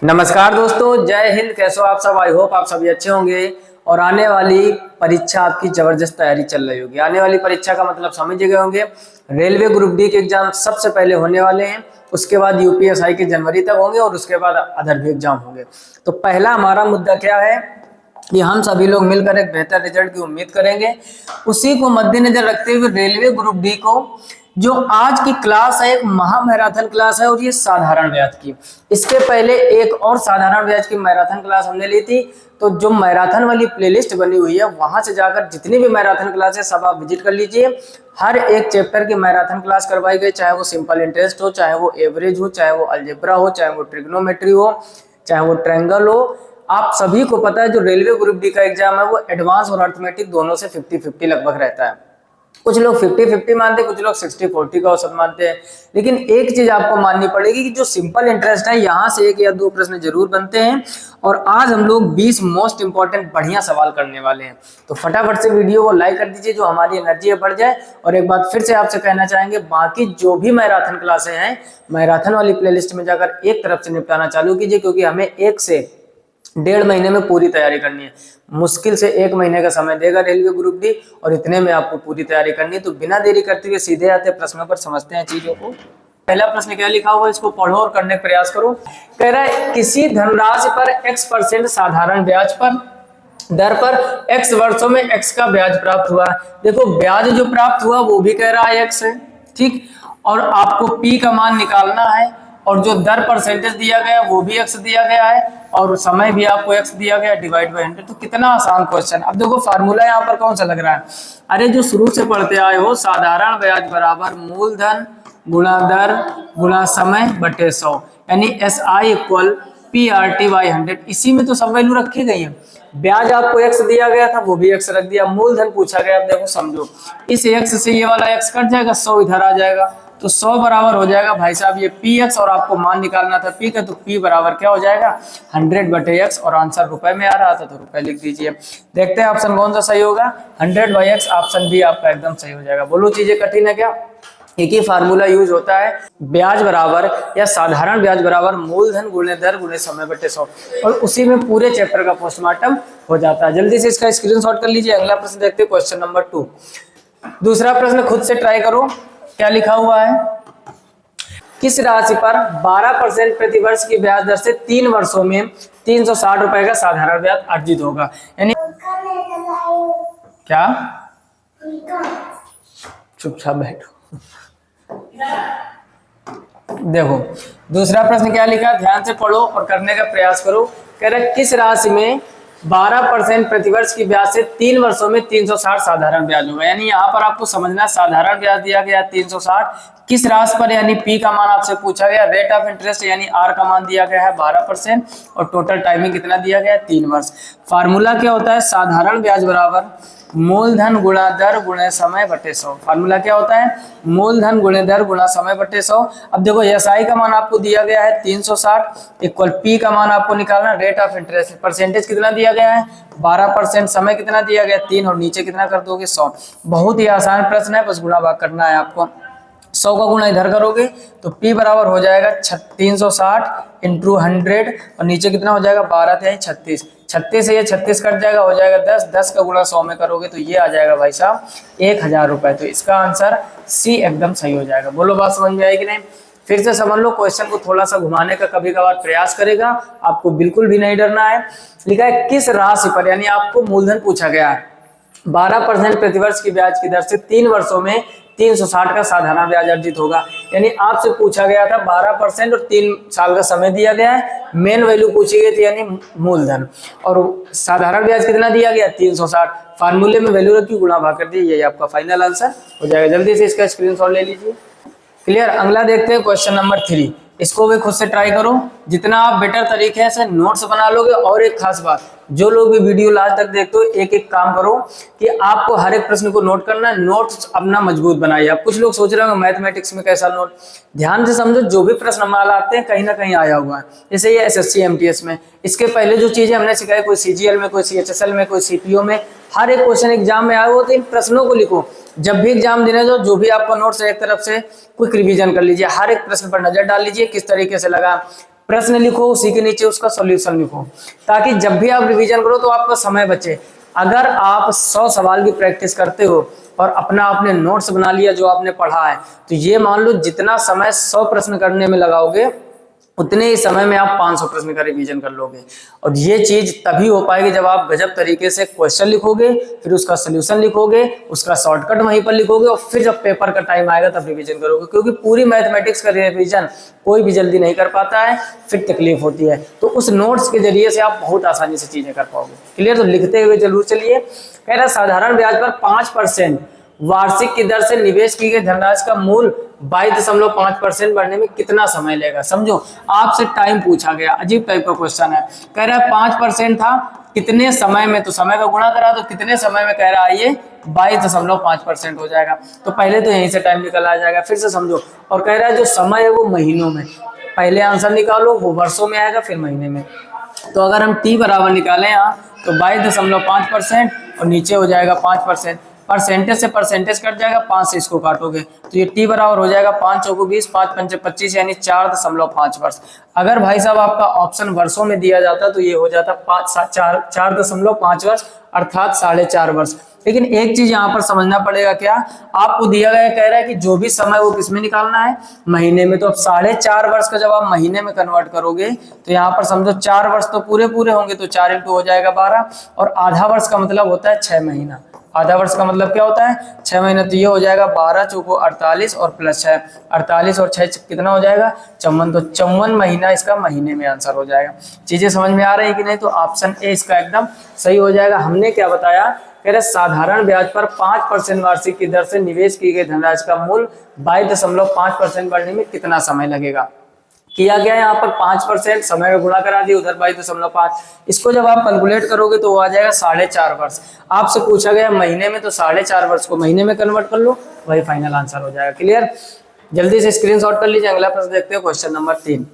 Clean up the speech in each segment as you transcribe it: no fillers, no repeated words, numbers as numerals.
नमस्कार दोस्तों, जय हिंद। कैसे हो आप सब? आई होप आप सभी अच्छे होंगे। और आने वाली परीक्षा आपकी जबरदस्त तैयारी चल रही होगी। आने वाली परीक्षा का मतलब समझ गए होंगे। रेलवे ग्रुप डी के एग्जाम सबसे पहले होने वाले हैं, उसके बाद यूपीएसआई के जनवरी तक होंगे और उसके बाद अदर भी एग्जाम होंगे। तो पहला हमारा मुद्दा क्या है कि हम सभी लोग मिलकर एक बेहतर रिजल्ट की उम्मीद करेंगे। उसी को मद्देनजर रखते हुए रेलवे ग्रुप डी को जो आज की क्लास है एक महा मैराथन क्लास है और ये साधारण ब्याज की। इसके पहले एक और साधारण ब्याज की मैराथन क्लास हमने ली थी। तो जो मैराथन वाली प्लेलिस्ट बनी हुई है वहां से जाकर जितनी भी मैराथन क्लास है सब आप विजिट कर लीजिए। हर एक चैप्टर की मैराथन क्लास करवाई गई, चाहे वो सिंपल इंटरेस्ट हो, चाहे वो एवरेज हो, चाहे वो अलजेब्रा हो, चाहे वो ट्रिग्नोमेट्री हो, चाहे वो ट्रायंगल हो। आप सभी को पता है जो रेलवे ग्रुप डी का एग्जाम है वो एडवांस और अर्थमेटिक दोनों से 50-50 लगभग रहता है। कुछ लोग 50-50 मानते हैं, कुछ लोग 60-40 का औसत मानते हैं। लेकिन एक चीज आपको माननी पड़ेगी कि जो सिंपल इंटरेस्ट है यहाँ से एक या दो प्रश्न जरूर बनते हैं। और आज हम लोग 20 मोस्ट इंपॉर्टेंट बढ़िया सवाल करने वाले हैं। तो फटाफट से वीडियो को लाइक कर दीजिए, जो हमारी एनर्जी बढ़ जाए। और एक बात फिर से आपसे कहना चाहेंगे, बाकी जो भी मैराथन क्लासें हैं मैराथन वाली प्लेलिस्ट में जाकर एक तरफ से निपटाना चालू कीजिए, क्योंकि हमें 1 से 1.5 महीने में पूरी तैयारी करनी है। मुश्किल से 1 महीने का समय देगा रेलवे ग्रुप डी और इतने में आपको पूरी तैयारी करनी है। तो बिना देरी करते हुए सीधे आते प्रश्नों पर, समझते हैं चीजों को। पहला प्रश्न क्या लिखा हुआ है, इसको पढ़ो और करने का प्रयास करो। कह रहा है किसी धनराशि पर x% साधारण ब्याज पर दर पर x वर्षों में x का ब्याज प्राप्त हुआ। देखो ब्याज जो प्राप्त हुआ वो भी कह रहा है x है, ठीक। और आपको p का मान निकालना है और जो दर परसेंटेज दिया गया वो भी x दिया गया है और समय भी आपको x दिया गया, डिवाइड बाय 100। तो कितना आसान क्वेश्चन। अब देखो फार्मूला यहाँ पर कौन सा लग रहा है, अरे जो शुरू से पढ़ते आए हो, साधारण ब्याज बराबर मूलधन गुणा दर गुणा समय बटे 100, यानी SI इक्वल PRT/100। इसी में तो सब वैल्यू रखी गई है। ब्याज आपको x दिया गया था वो भी x रख दिया, मूलधन पूछा गया। अब देखो समझो, इस x से ये वाला x कट जाएगा, 100 इधर आ जाएगा, तो 100 बराबर हो जाएगा भाई साहब ये px, और आपको मान निकालना था p का, तो p बराबर क्या हो जाएगा 100/x, और आंसर रुपए में आ रहा था तो रुपए लिख दीजिए। देखते हैं ऑप्शन कौन सा सही होगा। 100/x ऑप्शन बी आपका एकदम सही हो जाएगा। बोलो चीजें कठिन है क्या? एक ही फार्मूला यूज होता है, ब्याज बराबर या साधारण ब्याज बराबर मूलधन गुणे दर गुणे समय बटे 100, और उसी में पूरे चैप्टर का पोस्टमार्टम हो जाता है। जल्दी से इसका स्क्रीनशॉट कर लीजिए। अगला प्रश्न देखते हैं, क्वेश्चन नंबर 2। दूसरा प्रश्न खुद से ट्राई करो, क्या लिखा हुआ है। किस राशि पर 12% प्रतिवर्ष की ब्याज दर से 3 वर्षों में 360 रुपए का साधारण ब्याज अर्जित होगा। यानी क्या, चुपचाप बैठो। देखो दूसरा प्रश्न क्या लिखा, ध्यान से पढ़ो और करने का प्रयास करो। कह रहा है किस राशि में 12% प्रतिवर्ष की ब्याज से 3 वर्षों में 360 साधारण ब्याज होगा। यानी यहाँ पर आपको समझना, साधारण ब्याज दिया गया 360, किस राशि पर, यानी पी का मान आपसे पूछा गया, रेट ऑफ इंटरेस्ट यानी आर का मान दिया गया है 12%, और टोटल टाइमिंग कितना दिया गया है 3 वर्ष। फार्मूला क्या होता है, साधारण ब्याज बराबर मूलधन गुणा दर गुणे समय बटे 100। फार्मूला क्या होता है, मूलधन गुणे दर गुणा समय बटे 100। अब देखो एसआई का मान आपको दिया गया है 360 इक्वल पी का मान आपको निकालना, रेट ऑफ इंटरेस्ट परसेंटेज कितना दिया गया है 12%, समय कितना दिया गया 3, और नीचे कितना कर दोगे 100। बहुत ही आसान प्रश्न है, बस गुणा भाग करना है आपको। 100 का गुणा इधर करोगे तो P बराबर हो जाएगा 360 इंटू 100, और नीचे कितना हो जाएगा 12×3 36 से ये 36 कट जाएगा, हो जाएगा 10। 10 का गुणा 100 में करोगे तो ये आ जाएगा भाई साहब 1000 रुपए। तो इसका आंसर सी एकदम सही हो जाएगा। बोलो बात समझ में आएगी नहीं? फिर से समझ लो, क्वेश्चन को थोड़ा सा घुमाने का कभी कभार प्रयास करेगा, आपको बिल्कुल भी नहीं डरना है। लिखा है किस राशि पर, यानी आपको मूलधन पूछा गया है, 12% प्रतिवर्ष की ब्याज की दर से 3 वर्षों में 360 का साधारण ब्याज अर्जित होगा। यानी आपसे पूछा गया था 12% और 3 साल का समय दिया गया है, मेन वैल्यू पूछी गई थी यानी मूलधन, और साधारण ब्याज कितना दिया गया 360। फार्मूले में वैल्यू रखी, गुणा भाग कर दी, यही आपका फाइनल आंसर हो जाएगा। जल्दी से इसका स्क्रीनशॉट ले लीजिए। क्लियर। अगला देखते हैं क्वेश्चन नंबर 3। इसको भी खुद से ट्राई करो, जितना आप बेटर तरीके से नोट्स बना लोगे। और एक खास बात, जो लोग भी वीडियो लास्ट तक देखते हो, एक एक काम करो कि आपको हर एक प्रश्न को नोट करना है, नोट्स अपना मजबूत बनाइए। आप कुछ लोग सोच रहे हो मैथमेटिक्स में कैसा नोट, ध्यान से समझो, जो भी प्रश्न माल आते हैं कहीं ना कहीं आया हुआ है। जैसे ये एसएससी एमटीएस में, इसके पहले जो चीजें हमने सिखाई, कोई सीजीएल में, कोई सीएचएसएल में, कोई सीपीओ में, हर एक क्वेश्चन एग्जाम में आया हुआ। तो इन प्रश्नों को लिखो, जब भी एग्जाम देने दो, जो भी आपका नोट्स है एक तरफ से क्विक रिवीजन कर लीजिए, हर एक प्रश्न पर नजर डाल लीजिए किस तरीके से लगा। प्रश्न लिखो, उसी के नीचे उसका सॉल्यूशन लिखो, ताकि जब भी आप रिवीजन करो तो आपका समय बचे। अगर आप 100 सवाल की प्रैक्टिस करते हो और अपना आपने नोट्स बना लिया जो आपने पढ़ा है, तो ये मान लो जितना समय 100 प्रश्न करने में लगाओगे उतने ही समय में आप 500 प्रश्न का रिवीजन कर लोगे। और ये चीज तभी हो पाएगी जब आप गजब तरीके से क्वेश्चन लिखोगे, फिर उसका सोल्यूशन लिखोगे, उसका शॉर्टकट वहीं पर लिखोगे, और फिर जब पेपर का टाइम आएगा तब रिवीजन करोगे। क्योंकि पूरी मैथमेटिक्स का रिवीजन कोई भी जल्दी नहीं कर पाता है, फिर तकलीफ होती है। तो उस नोट्स के जरिए से आप बहुत आसानी से चीजें कर पाओगे। क्लियर? तो लिखते हुए जरूर चलिए। कह रहा साधारण ब्याज पर 5% वार्षिक की दर से निवेश की गई धनराशि का मूल 22.5% बढ़ने में कितना समय लेगा। समझो, आपसे टाइम पूछा गया, अजीब टाइप का क्वेश्चन है। कह रहा है 5% था, कितने समय में, तो समय का गुणा करा तो कितने समय में कह रहा है ये 22.5% हो जाएगा। तो पहले तो यहीं से टाइम निकल आ जाएगा। फिर से समझो, और कह रहा है जो समय है वो महीनों में, पहले आंसर निकालो, वो वर्षों में आएगा, फिर महीने में। तो अगर हम t बराबर निकालें यहाँ तो 22.5% और नीचे हो जाएगा 5%। परसेंटेज से परसेंटेज कट जाएगा, 5 से इसको काटोगे तो ये t बराबर हो जाएगा 5 चौको 20, 5 पंचे 25, यानी 4.5 वर्ष। अगर भाई साहब आपका ऑप्शन वर्षों में दिया जाता तो ये हो जाता 4.5 वर्ष, अर्थात 4.5 वर्ष। लेकिन एक चीज यहाँ पर समझना पड़ेगा, क्या आपको दिया गया कह रहा है कि जो भी समय वो किसमें निकालना है, महीने में। तो अब 4.5 वर्ष का जब आप महीने में कन्वर्ट करोगे तो यहाँ पर समझो 4 वर्ष तो पूरे पूरे होंगे, तो 4 इंटू हो जाएगा 12, और आधा वर्ष का मतलब होता है 6 महीना। आधा वर्ष का मतलब क्या होता है? 6 महीने। तो ये हो जाएगा 12 चौको 48 और प्लस 6, 48 और 6 कितना हो जाएगा? 54। तो 54 महीना इसका महीने में आंसर हो जाएगा। चीजें समझ में आ रही है कि नहीं? तो ऑप्शन ए इसका एकदम सही हो जाएगा। हमने क्या बताया? कह रहे साधारण ब्याज पर 5% वार्षिक की दर से निवेश की गई धनराशि का मूल 22.5% बढ़ने में कितना समय लगेगा। किया गया यहाँ पर 5%, समय में गुणा करा दिया, उधर 22.5। इसको जब आप कैलकुलेट करोगे तो वो आ जाएगा 4.5 वर्ष। आपसे पूछा गया महीने में, तो 4.5 वर्ष को महीने में कन्वर्ट कर लो, वही फाइनल आंसर हो जाएगा। क्लियर? जल्दी से स्क्रीनशॉट कर लीजिए। अगला प्रश्न देखते हो, क्वेश्चन नंबर 3।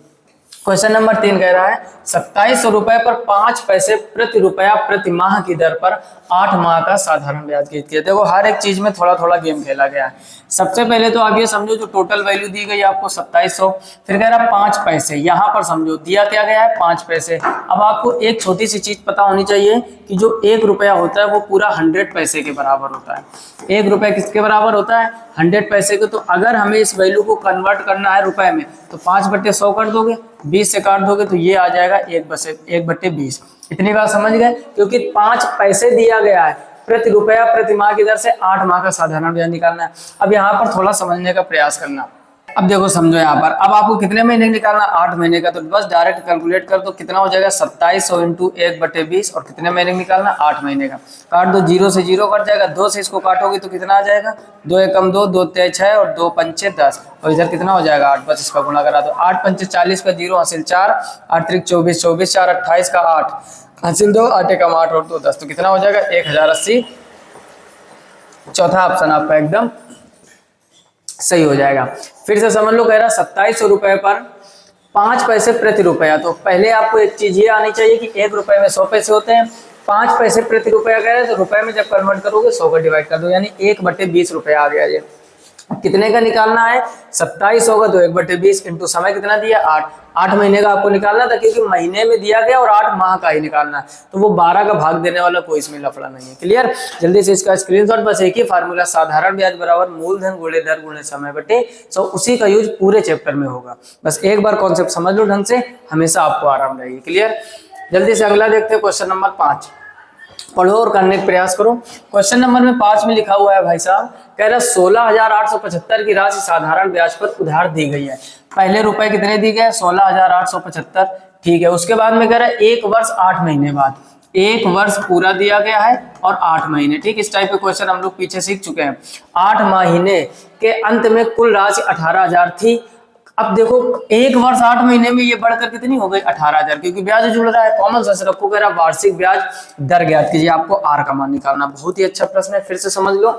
क्वेश्चन नंबर 3 कह रहा है 2700 रुपए पर 5 पैसे प्रति रुपया प्रति माह की दर पर 8 माह का साधारण ब्याज गणित किया। देखो, हर एक चीज में थोड़ा थोड़ा गेम खेला गया है। सबसे पहले तो आप ये समझो, जो टोटल वैल्यू दी गई आपको 2700, फिर कह रहा 5 पैसे, यहाँ पर समझो दिया क्या गया है 5 पैसे। अब आपको एक छोटी सी चीज पता होनी चाहिए कि जो 1 रुपया होता है वो पूरा 100 पैसे के बराबर होता है। 1 रुपया किसके बराबर होता है? 100 पैसे के। तो अगर हमें इस वैल्यू को कन्वर्ट करना है रुपए में, तो 5/100 कर दोगे, 20 से काट दोगे तो ये आ जाएगा 1/20। इतनी बात समझ गए? क्योंकि 5 पैसे दिया गया है प्रति रुपया प्रति माह की दर से 8 माह का साधारण ब्याज निकालना है। अब यहाँ पर थोड़ा समझने का प्रयास करना। अब देखो समझो, यहाँ पर अब आपको कितने महीने निकालना? 8 महीने का। तो बस डायरेक्ट कैलकुलेट कर दो, कितना हो जाएगा 2700 इंटू 1/20, और कितने महीने निकालना? 8 महीने का। काट दो, 0 से 0 कट जाएगा, 2 से इसको काटोगे तो कितना आ जाएगा? 2 एकम 2, 2 तिया 6 और 2 पंचे 10, और इधर कितना हो जाएगा 8। बस इसका गुणा करा दो, 8 पंचे 40 का 0 हासिल 4, 8 त्रिक 24, 24 4 28 का 8 हासिल 2, 8 एकम 8 और 2 10, तो कितना हो जाएगा 1080। चौथा ऑप्शन आपका एकदम सही हो जाएगा। फिर से समझ लो, कह रहा 2700 रुपए पर 5 पैसे प्रति रुपया। तो पहले आपको एक चीज ये आनी चाहिए कि 1 रुपए में 100 पैसे होते हैं, 5 पैसे प्रति रुपया कह रहे हैं, तो रुपए में जब कन्वर्ट करोगे 100 का डिवाइड कर दो, यानी 1/20 रुपया आ गया। ये कितने का निकालना है? 2700 का, तो 1/20 इंटू समय कितना दिया? 8। 8 महीने का आपको निकालना था, क्योंकि महीने में दिया गया और 8 माह का ही निकालना है, तो वो 12 का भाग देने वाला कोई इसमें लफड़ा नहीं है। क्लियर? जल्दी से इसका स्क्रीनशॉट। बस एक ही फार्मूला, साधारण ब्याज बराबर मूलधन गुणे दर गुणे समय बटे 100, उसी का यूज पूरे चैप्टर में होगा। बस एक बार कॉन्सेप्ट समझ लो ढंग से, हमेशा आपको आराम रहेगी। क्लियर? जल्दी से अगला देखते हैं, क्वेश्चन नंबर 5। पढ़ो और करने का प्रयास करो। क्वेश्चन नंबर में 5 में लिखा हुआ है भाई साहब, कह रहा 16,875 की राशि साधारण ब्याज पर उधार दी गई है। पहले रुपए कितने दी गए? 16,875। ठीक है। उसके बाद में कह रहा है 1 वर्ष 8 महीने बाद, 1 वर्ष पूरा दिया गया है और 8 महीने। ठीक, इस टाइप के क्वेश्चन हम लोग पीछे सीख चुके हैं। 8 महीने के अंत में कुल राशि 18,000 थी। अब देखो 1 वर्ष 8 महीने में ये बढ़कर कितनी हो गई? 18,000, क्योंकि ब्याज जुड़ रहा है। कॉमन सेंस रखो, कह रहा वार्षिक ब्याज दर ज्ञात कीजिए, आपको आर का मान निकालना। बहुत ही अच्छा प्रश्न है, फिर से समझ लो।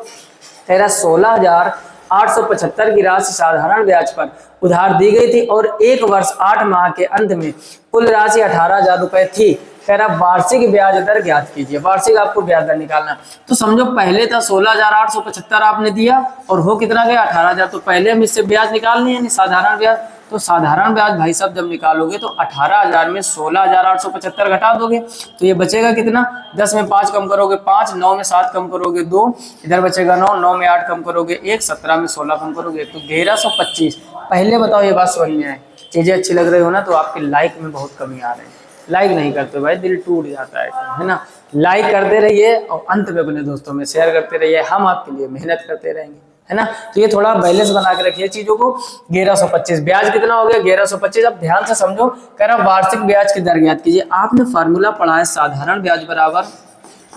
कह रहा 16,875 की राशि साधारण ब्याज पर उधार दी गई थी और 1 वर्ष 8 माह के अंत में कुल राशि 18,000 रुपए थी। कह रहा वार्षिक ब्याज दर ज्ञात कीजिए, वार्षिक आपको ब्याज दर निकालना। तो समझो पहले था 16,875 आपने दिया और हो कितना गया? 18,000। तो पहले हम इससे ब्याज निकालने हैं, साधारण ब्याज। तो साधारण ब्याज भाई साहब जब निकालोगे तो 18,000 में 16,875 घटा दोगे तो ये बचेगा कितना, 10 में 5 कम करोगे 5, 9 में 7 कम करोगे 2, इधर बचेगा 9, 9 में 8 कम करोगे 1, 17 में 16 कम करोगे तो 1125। पहले बताओ ये बात समझ में आए, चीजें अच्छी लग रही हो ना तो आपके लाइक में बहुत कमी आ रही है, लाइक नहीं करते भाई दिल टूट जाता है ना। लाइक करते रहिए और अंत में अपने दोस्तों में शेयर करते रहिए, हम आपके लिए मेहनत करते रहेंगे, है ना। तो ये थोड़ा बैलेंस बना के रखिए चीजों को। 1125 ब्याज कितना हो गया 1125। अब ध्यान से समझो, कह रहा वार्षिक ब्याज की दर ज्ञात कीजिए। आपने फार्मूला पढ़ा है साधारण ब्याज बराबर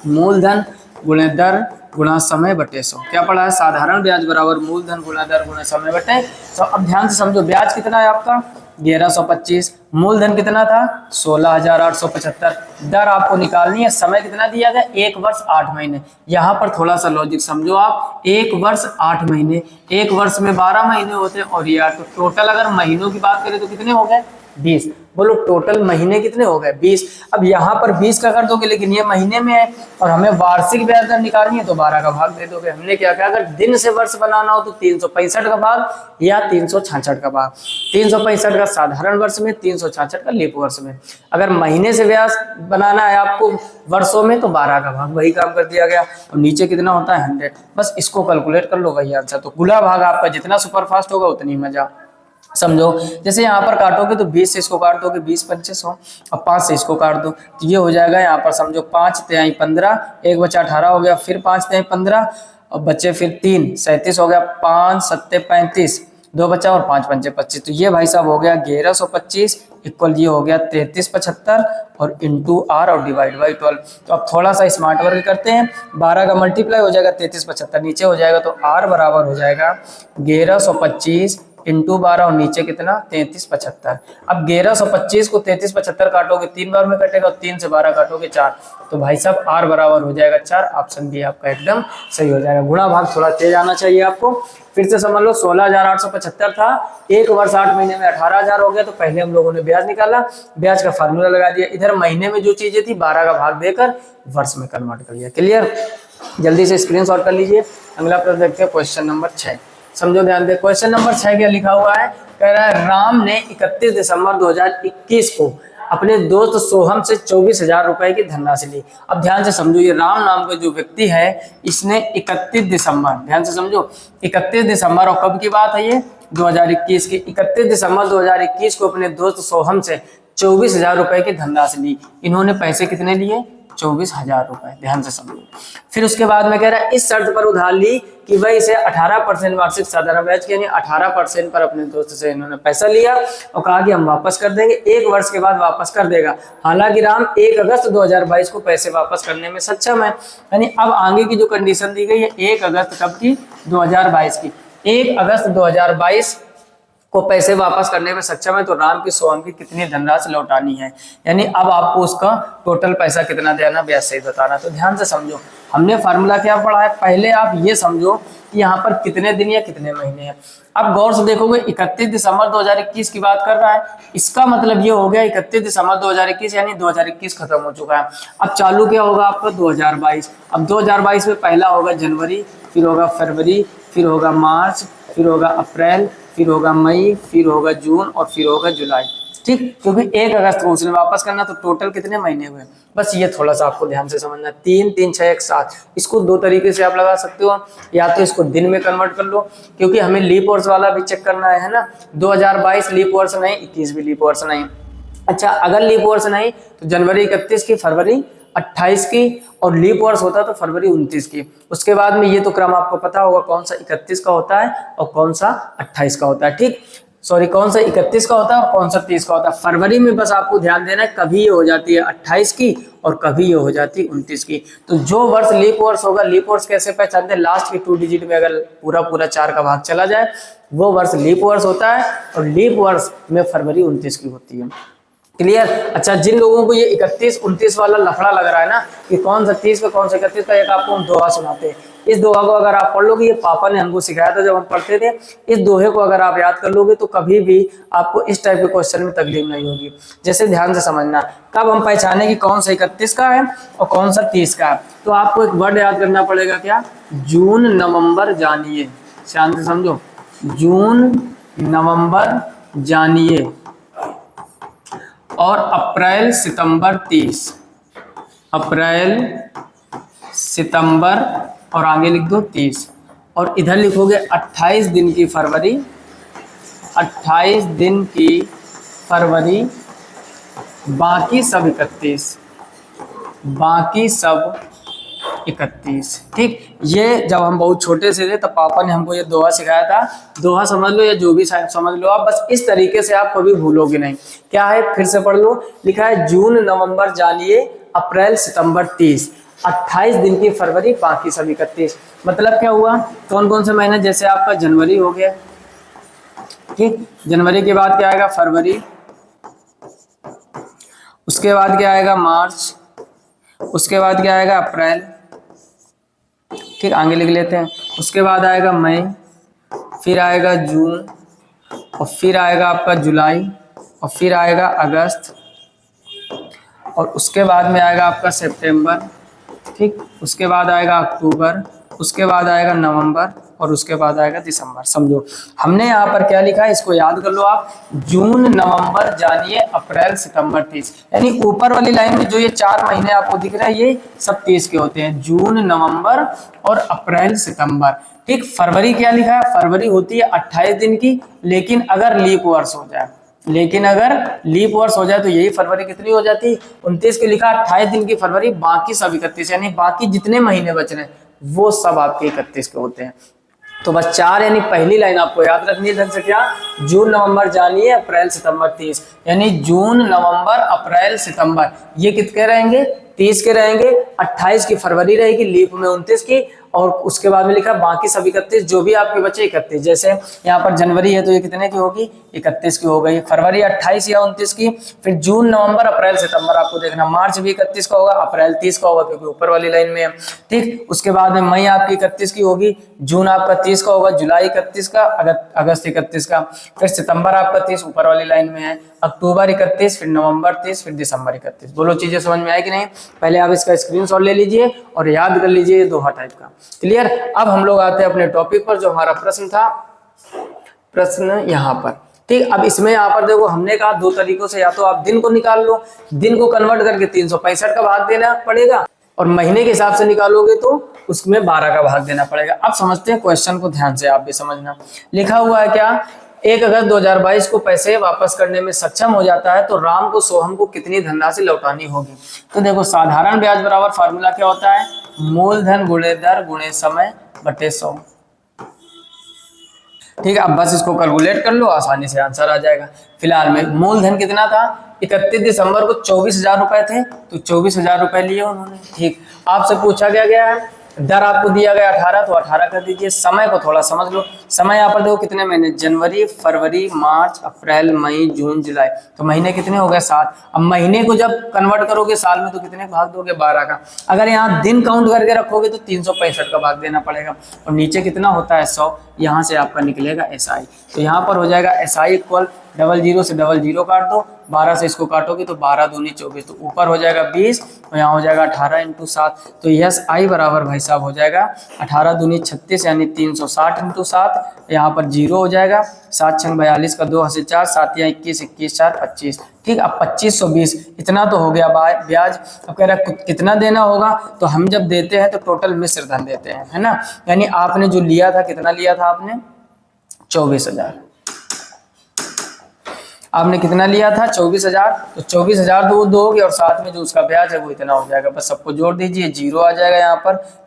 मूलधन गुणे दर गुणा समय बटे 100। क्या पढ़ा है, साधारण ब्याज बराबर मूलधन गुणा दर गुणा समय बटे 100। अब ध्यान से समझो, ब्याज कितना है आपका 1125, मूलधन कितना था 16,875, दर आपको निकालनी है, समय कितना दिया गया 1 वर्ष 8 महीने। यहाँ पर थोड़ा सा लॉजिक समझो आप, 1 वर्ष 8 महीने, 1 वर्ष में 12 महीने होते हैं और यार तो टोटल अगर महीनों की बात करें तो कितने हो गए 20। बोलो टोटल महीने कितने हो गए 20। अब यहाँ पर 20 का कर दोगे लेकिन ये महीने में है और हमें वार्षिक ब्याज दर निकालनी है तो 12 का भाग दे दोगे। हमने क्या कहा, अगर दिन से वर्ष बनाना हो तो 365 का भाग या 366 का भाग। 365 का साधारण वर्ष में, 366 का लीप वर्ष में। अगर महीने से ब्याज बनाना है आपको वर्षों में तो 12 का भाग, वही काम कर दिया गया। और नीचे कितना होता है 100, बस इसको कैलकुलेट कर लो वही आंसर। तो गुणा भाग आपका जितना सुपरफास्ट होगा उतनी मजा। समझो जैसे यहाँ पर काटोगे तो 20 से इसको काट दोगे 20 पंचे 100 और 5 से इसको काट दो तो ये हो जाएगा यहाँ पर समझो 5 तिहाई 15, 1 बचा 18 हो गया, फिर 5 तिहाई 15 और बच्चे फिर 3 37 हो गया, 5 सत्ते 35, 2 बचा और 5 पंचे 25। तो ये भाई साहब हो गया 1125 इक्वल ये हो गया 3375 और इंटू आर और डिवाइड बाई 12। तो अब थोड़ा सा स्मार्ट वर्क करते हैं, 12 का मल्टीप्लाई हो जाएगा 3375 नीचे हो जाएगा तो आर बराबर हो जाएगा 1125 इंटू 12 और नीचे कितना 3375। अब 1125 को 3375 काटोगे 3 बार में कटेगा, 3 से 12 काटोगे 4, तो भाई साहब आर बराबर हो जाएगा 4। ऑप्शन बी आपका एकदम सही हो जाएगा। गुणा भाग थोड़ा तेज आना चाहिए आपको। फिर से समझ लो 16,875 था, 1 वर्ष 8 महीने में 18,000 हो गया। तो पहले हम लोगों ने ब्याज निकाला, ब्याज का फार्मूला लगा दिया, इधर महीने में जो चीजें थी 12 का भाग देकर वर्ष में कन्वर्ट कर लिया। क्लियर, जल्दी से स्क्रीनशॉट कर लीजिए। अगला प्रश्न देखते हैं, क्वेश्चन नंबर 6। समझो ध्यान दे, क्वेश्चन नंबर 6 क्या लिखा हुआ है, कह रहा है राम ने 31 दिसंबर 2021 को अपने दोस्त सोहम से 24,000 रुपए की धनराशि ली। अब ध्यान से समझो, ये राम नाम का जो व्यक्ति है इसने 31 दिसंबर, ध्यान से समझो 31 दिसंबर और कब की बात है ये 2021 की, 31 दिसंबर 2021 को अपने दोस्त सोहम से 24,000 रुपए की धनराशि ली। इन्होंने पैसे कितने लिए 24,000 रुपए, ध्यान से समझो। फिर उसके बाद में कह रहा है इस शर्त पर उधार ली कि वह इसे 18% वार्षिक साधारण ब्याज के यानी 18% पर अपने दोस्त से इन्होंने पैसा लिया और कहा कि हम वापस कर देंगे, 1 वर्ष के बाद वापस कर देगा। हालांकि राम 1 अगस्त 2022 को पैसे वापस करने में सक्षम है। यानी अब आगे की जो कंडीशन दी गई है 1 अगस्त कब की 2022 की, 1 अगस्त 2022 को पैसे वापस करने में सक्षम है। तो राम की सोहम की कितनी धनराशि लौटानी है, यानी अब आपको उसका टोटल पैसा कितना देना ब्याज सहित बताना। तो ध्यान से समझो, हमने फार्मूला क्या पढ़ा है, पहले आप ये समझो कि यहाँ पर कितने दिन या कितने महीने हैं। अब गौर से देखोगे 31 दिसंबर 2021 की बात कर रहा है, इसका मतलब ये हो गया 31 दिसंबर 2021 यानी 2021 खत्म हो चुका है। अब चालू क्या होगा आपका 2022। अब 2022 में पहला होगा जनवरी, फिर होगा फरवरी, फिर होगा मार्च, फिर होगा अप्रैल, फिर होगा मई, फिर होगा जून और फिर होगा जुलाई। ठीक, क्योंकि 1 अगस्त को उसने वापस करना, तो टोटल कितने महीने हुए, बस ये थोड़ा सा आपको ध्यान से समझना। 3 3 6 1 7, इसको 2 तरीके से आप लगा सकते हो, या तो इसको दिन में कन्वर्ट कर लो क्योंकि हमें लीप वर्ष वाला भी चेक करना है ना। 2022 लीप वर्ष नहीं, 21 भी लीप वर्ष नहीं। अच्छा, अगर लीप वर्ष नहीं तो जनवरी 31 की, फरवरी 28 की और लीप वर्ष होता तो फरवरी 29 की। उसके बाद में ये तो क्रम आपको पता होगा कौन सा 31 का होता है और कौन सा 28 का होता है। ठीक, सॉरी कौन सा 31 का होता है और कौन सा 30 का होता है। फरवरी में बस आपको ध्यान देना है, कभी ये हो जाती है 28 की और कभी ये हो जाती है 29 की। तो जो वर्ष लीप वर्ष होगा, लीप वर्ष कैसे पहचानते हैं, लास्ट की 2 डिजिट में अगर पूरा 4 का भाग चला जाए वो वर्ष लीप वर्ष होता है और लीप वर्ष में फरवरी 29 की होती है। क्लियर। अच्छा, जिन लोगों को ये 31 29 वाला लफड़ा लग रहा है ना कि कौन सा 30 का कौन सा 31 का, एक आपको हम दोहा सुनाते हैं। इस दोहा को अगर आप पढ़ लोगे, ये पापा ने हमको सिखाया था जब हम पढ़ते थे, इस दोहे को अगर आप याद कर लोगे तो कभी भी आपको इस टाइप के क्वेश्चन में तकलीफ नहीं होगी। जैसे ध्यान से समझना, कब हम पहचाने कि कौन सा 31 का है और कौन सा 30 का है, तो आपको एक वर्ड याद करना पड़ेगा, क्या, जून नवंबर जानिए। शांत से समझो, जून नवंबर जानिए और अप्रैल सितंबर 30, अप्रैल सितंबर और आगे लिख दो 30, और इधर लिखोगे 28 दिन की फरवरी, 28 दिन की फरवरी, बाकी सब 31, बाकी सब 31। ठीक, ये जब हम बहुत छोटे से थे तब पापा ने हमको ये दोहा सिखाया था। दोहा समझ लो या जो भी समझ लो आप, बस इस तरीके से आप कभी भूलोगे नहीं। क्या है, फिर से पढ़ लो। लिखा है जून नवंबर जानिए अप्रैल सितंबर 30, 28 दिन की फरवरी, बाकी सब 31। मतलब क्या हुआ, कौन कौन से महीने, जैसे आपका जनवरी हो गया, ठीक, जनवरी के बाद क्या आएगा, फरवरी, उसके बाद क्या आएगा, मार्च, उसके बाद क्या आएगा, अप्रैल, ठीक, आगे लिख लेते हैं, उसके बाद आएगा मई, फिर आएगा जून, और फिर आएगा आपका जुलाई, और फिर आएगा अगस्त, और उसके बाद में आएगा आपका सितंबर, ठीक, उसके बाद आएगा अक्टूबर, उसके बाद आएगा नवंबर, और उसके बाद आएगा दिसंबर। समझो हमने यहाँ पर क्या लिखा है, इसको याद कर लो आप। जून नवंबर जानिए अप्रैल सितंबर 30, यानी ऊपर वाली लाइन में जो ये 4 महीने आपको दिख रहा है ये सब 30 के होते हैं, जून नवंबर और अप्रैल सितंबर। ठीक, फरवरी क्या लिखा है, फरवरी होती है 28 दिन की, लेकिन अगर लीप वर्ष हो जाए, लेकिन अगर लीप वर्ष हो जाए तो यही फरवरी कितनी हो जाती है, 29 के लिखा 28 दिन की फरवरी, बाकी सब 31, यानी बाकी जितने महीने बच रहे हैं वो सब आपके 31 के होते हैं। तो बस 4, यानी पहली लाइन आपको याद रखनी है ढंग से, क्या, जून नवंबर जानिए अप्रैल सितंबर 30, यानी जून नवंबर अप्रैल सितंबर ये कितने रहेंगे, 30 के रहेंगे, 28 की फरवरी रहेगी, लीप में 29 की, और उसके बाद में लिखा बाकी सब 31, जो भी आपके बचे 31। जैसे यहाँ पर जनवरी है तो ये कितने की होगी, 31 की हो गई, फरवरी 28 या 29 की, फिर जून नवंबर अप्रैल सितंबर आपको देखना, मार्च भी 31 का होगा, अप्रैल 30 का होगा क्योंकि ऊपर वाली लाइन में है। ठीक, उसके बाद में मई आपकी 31 की होगी, जून आपका 30 का होगा, जुलाई 31 का, अगस्त 31 का, फिर सितंबर आपका 30 ऊपर वाली लाइन में है, अक्टूबर 31, फिर नवंबर 30, फिर दिसंबर 31। बोलो चीजें समझ में आई कि नहीं, पहले आप इसका स्क्रीनशॉट ले लीजिए और याद कर लीजिए दोहा टाइप का। क्लियर, अब हम लोग आते हैं अपने टॉपिक पर, जो हमारा प्रश्न था, प्रश्न यहाँ पर। ठीक, अब इसमें यहाँ पर देखो हमने कहा 2 तरीकों से, या तो आप दिन को निकाल लो, दिन को कन्वर्ट करके 365 का भाग देना पड़ेगा, और महीने के हिसाब से निकालोगे तो उसमें 12 का भाग देना पड़ेगा। अब समझते हैं क्वेश्चन को, ध्यान से आप भी समझना। लिखा हुआ है क्या, 1 अगस्त 2022 को पैसे वापस करने में सक्षम हो जाता है तो राम को सोहम को कितनी धनराशि लौटानी होगी। तो देखो साधारण ब्याज बराबर फार्मूला क्या होता है, मूलधन गुणे दर गुणे समय बटे 100। ठीक है, अब बस इसको कैलकुलेट कर लो, आसानी से आंसर आ जाएगा। फिलहाल में मूलधन कितना था, 31 दिसंबर को 24,000 रुपए थे, तो 24,000 रुपए लिए उन्होंने। ठीक, आपसे पूछा गया है, दर आपको दिया गया 18, तो 18 कर दीजिए। समय को थोड़ा समझ लो, समय यहाँ पर देखो कितने महीने, जनवरी, फरवरी, मार्च, अप्रैल, मई, जून, जुलाई, तो महीने कितने हो गए, 7। अब महीने को जब कन्वर्ट करोगे साल में तो कितने भाग दोगे, 12 का। अगर यहाँ दिन काउंट करके रखोगे तो 365 का भाग देना पड़ेगा, और नीचे कितना होता है 100, यहाँ से आपका निकलेगा SI। तो यहाँ पर हो जाएगा SI इक्वल 00 से 00 काट दो, 12 से इसको काटोगे तो 12 दूनी 24, तो ऊपर हो जाएगा 20, और यहाँ हो जाएगा 18 × 7, तो SI बराबर भाई साहब हो जाएगा 18 दूनी 36, यानी 360 × 7, यहाँ पर 0 हो जाएगा, 7 छंग 42 का 2 से 4, 7 या 21, 21 4 25। ठीक, अब 2520 इतना तो हो गया ब्याज। अब कह रहा है कितना देना होगा, तो हम जब देते हैं तो टोटल मिश्र धन देते हैं, है ना, यानी आपने जो लिया था, कितना लिया था आपने, 24,000। आपने कितना लिया था, 24,000, तो 24,000 तो वो दोगे, और साथ में जो उसका ब्याज है वो इतना हो जाएगा। बस सबको जोड़ दीजिए, 0 आ जाएगा,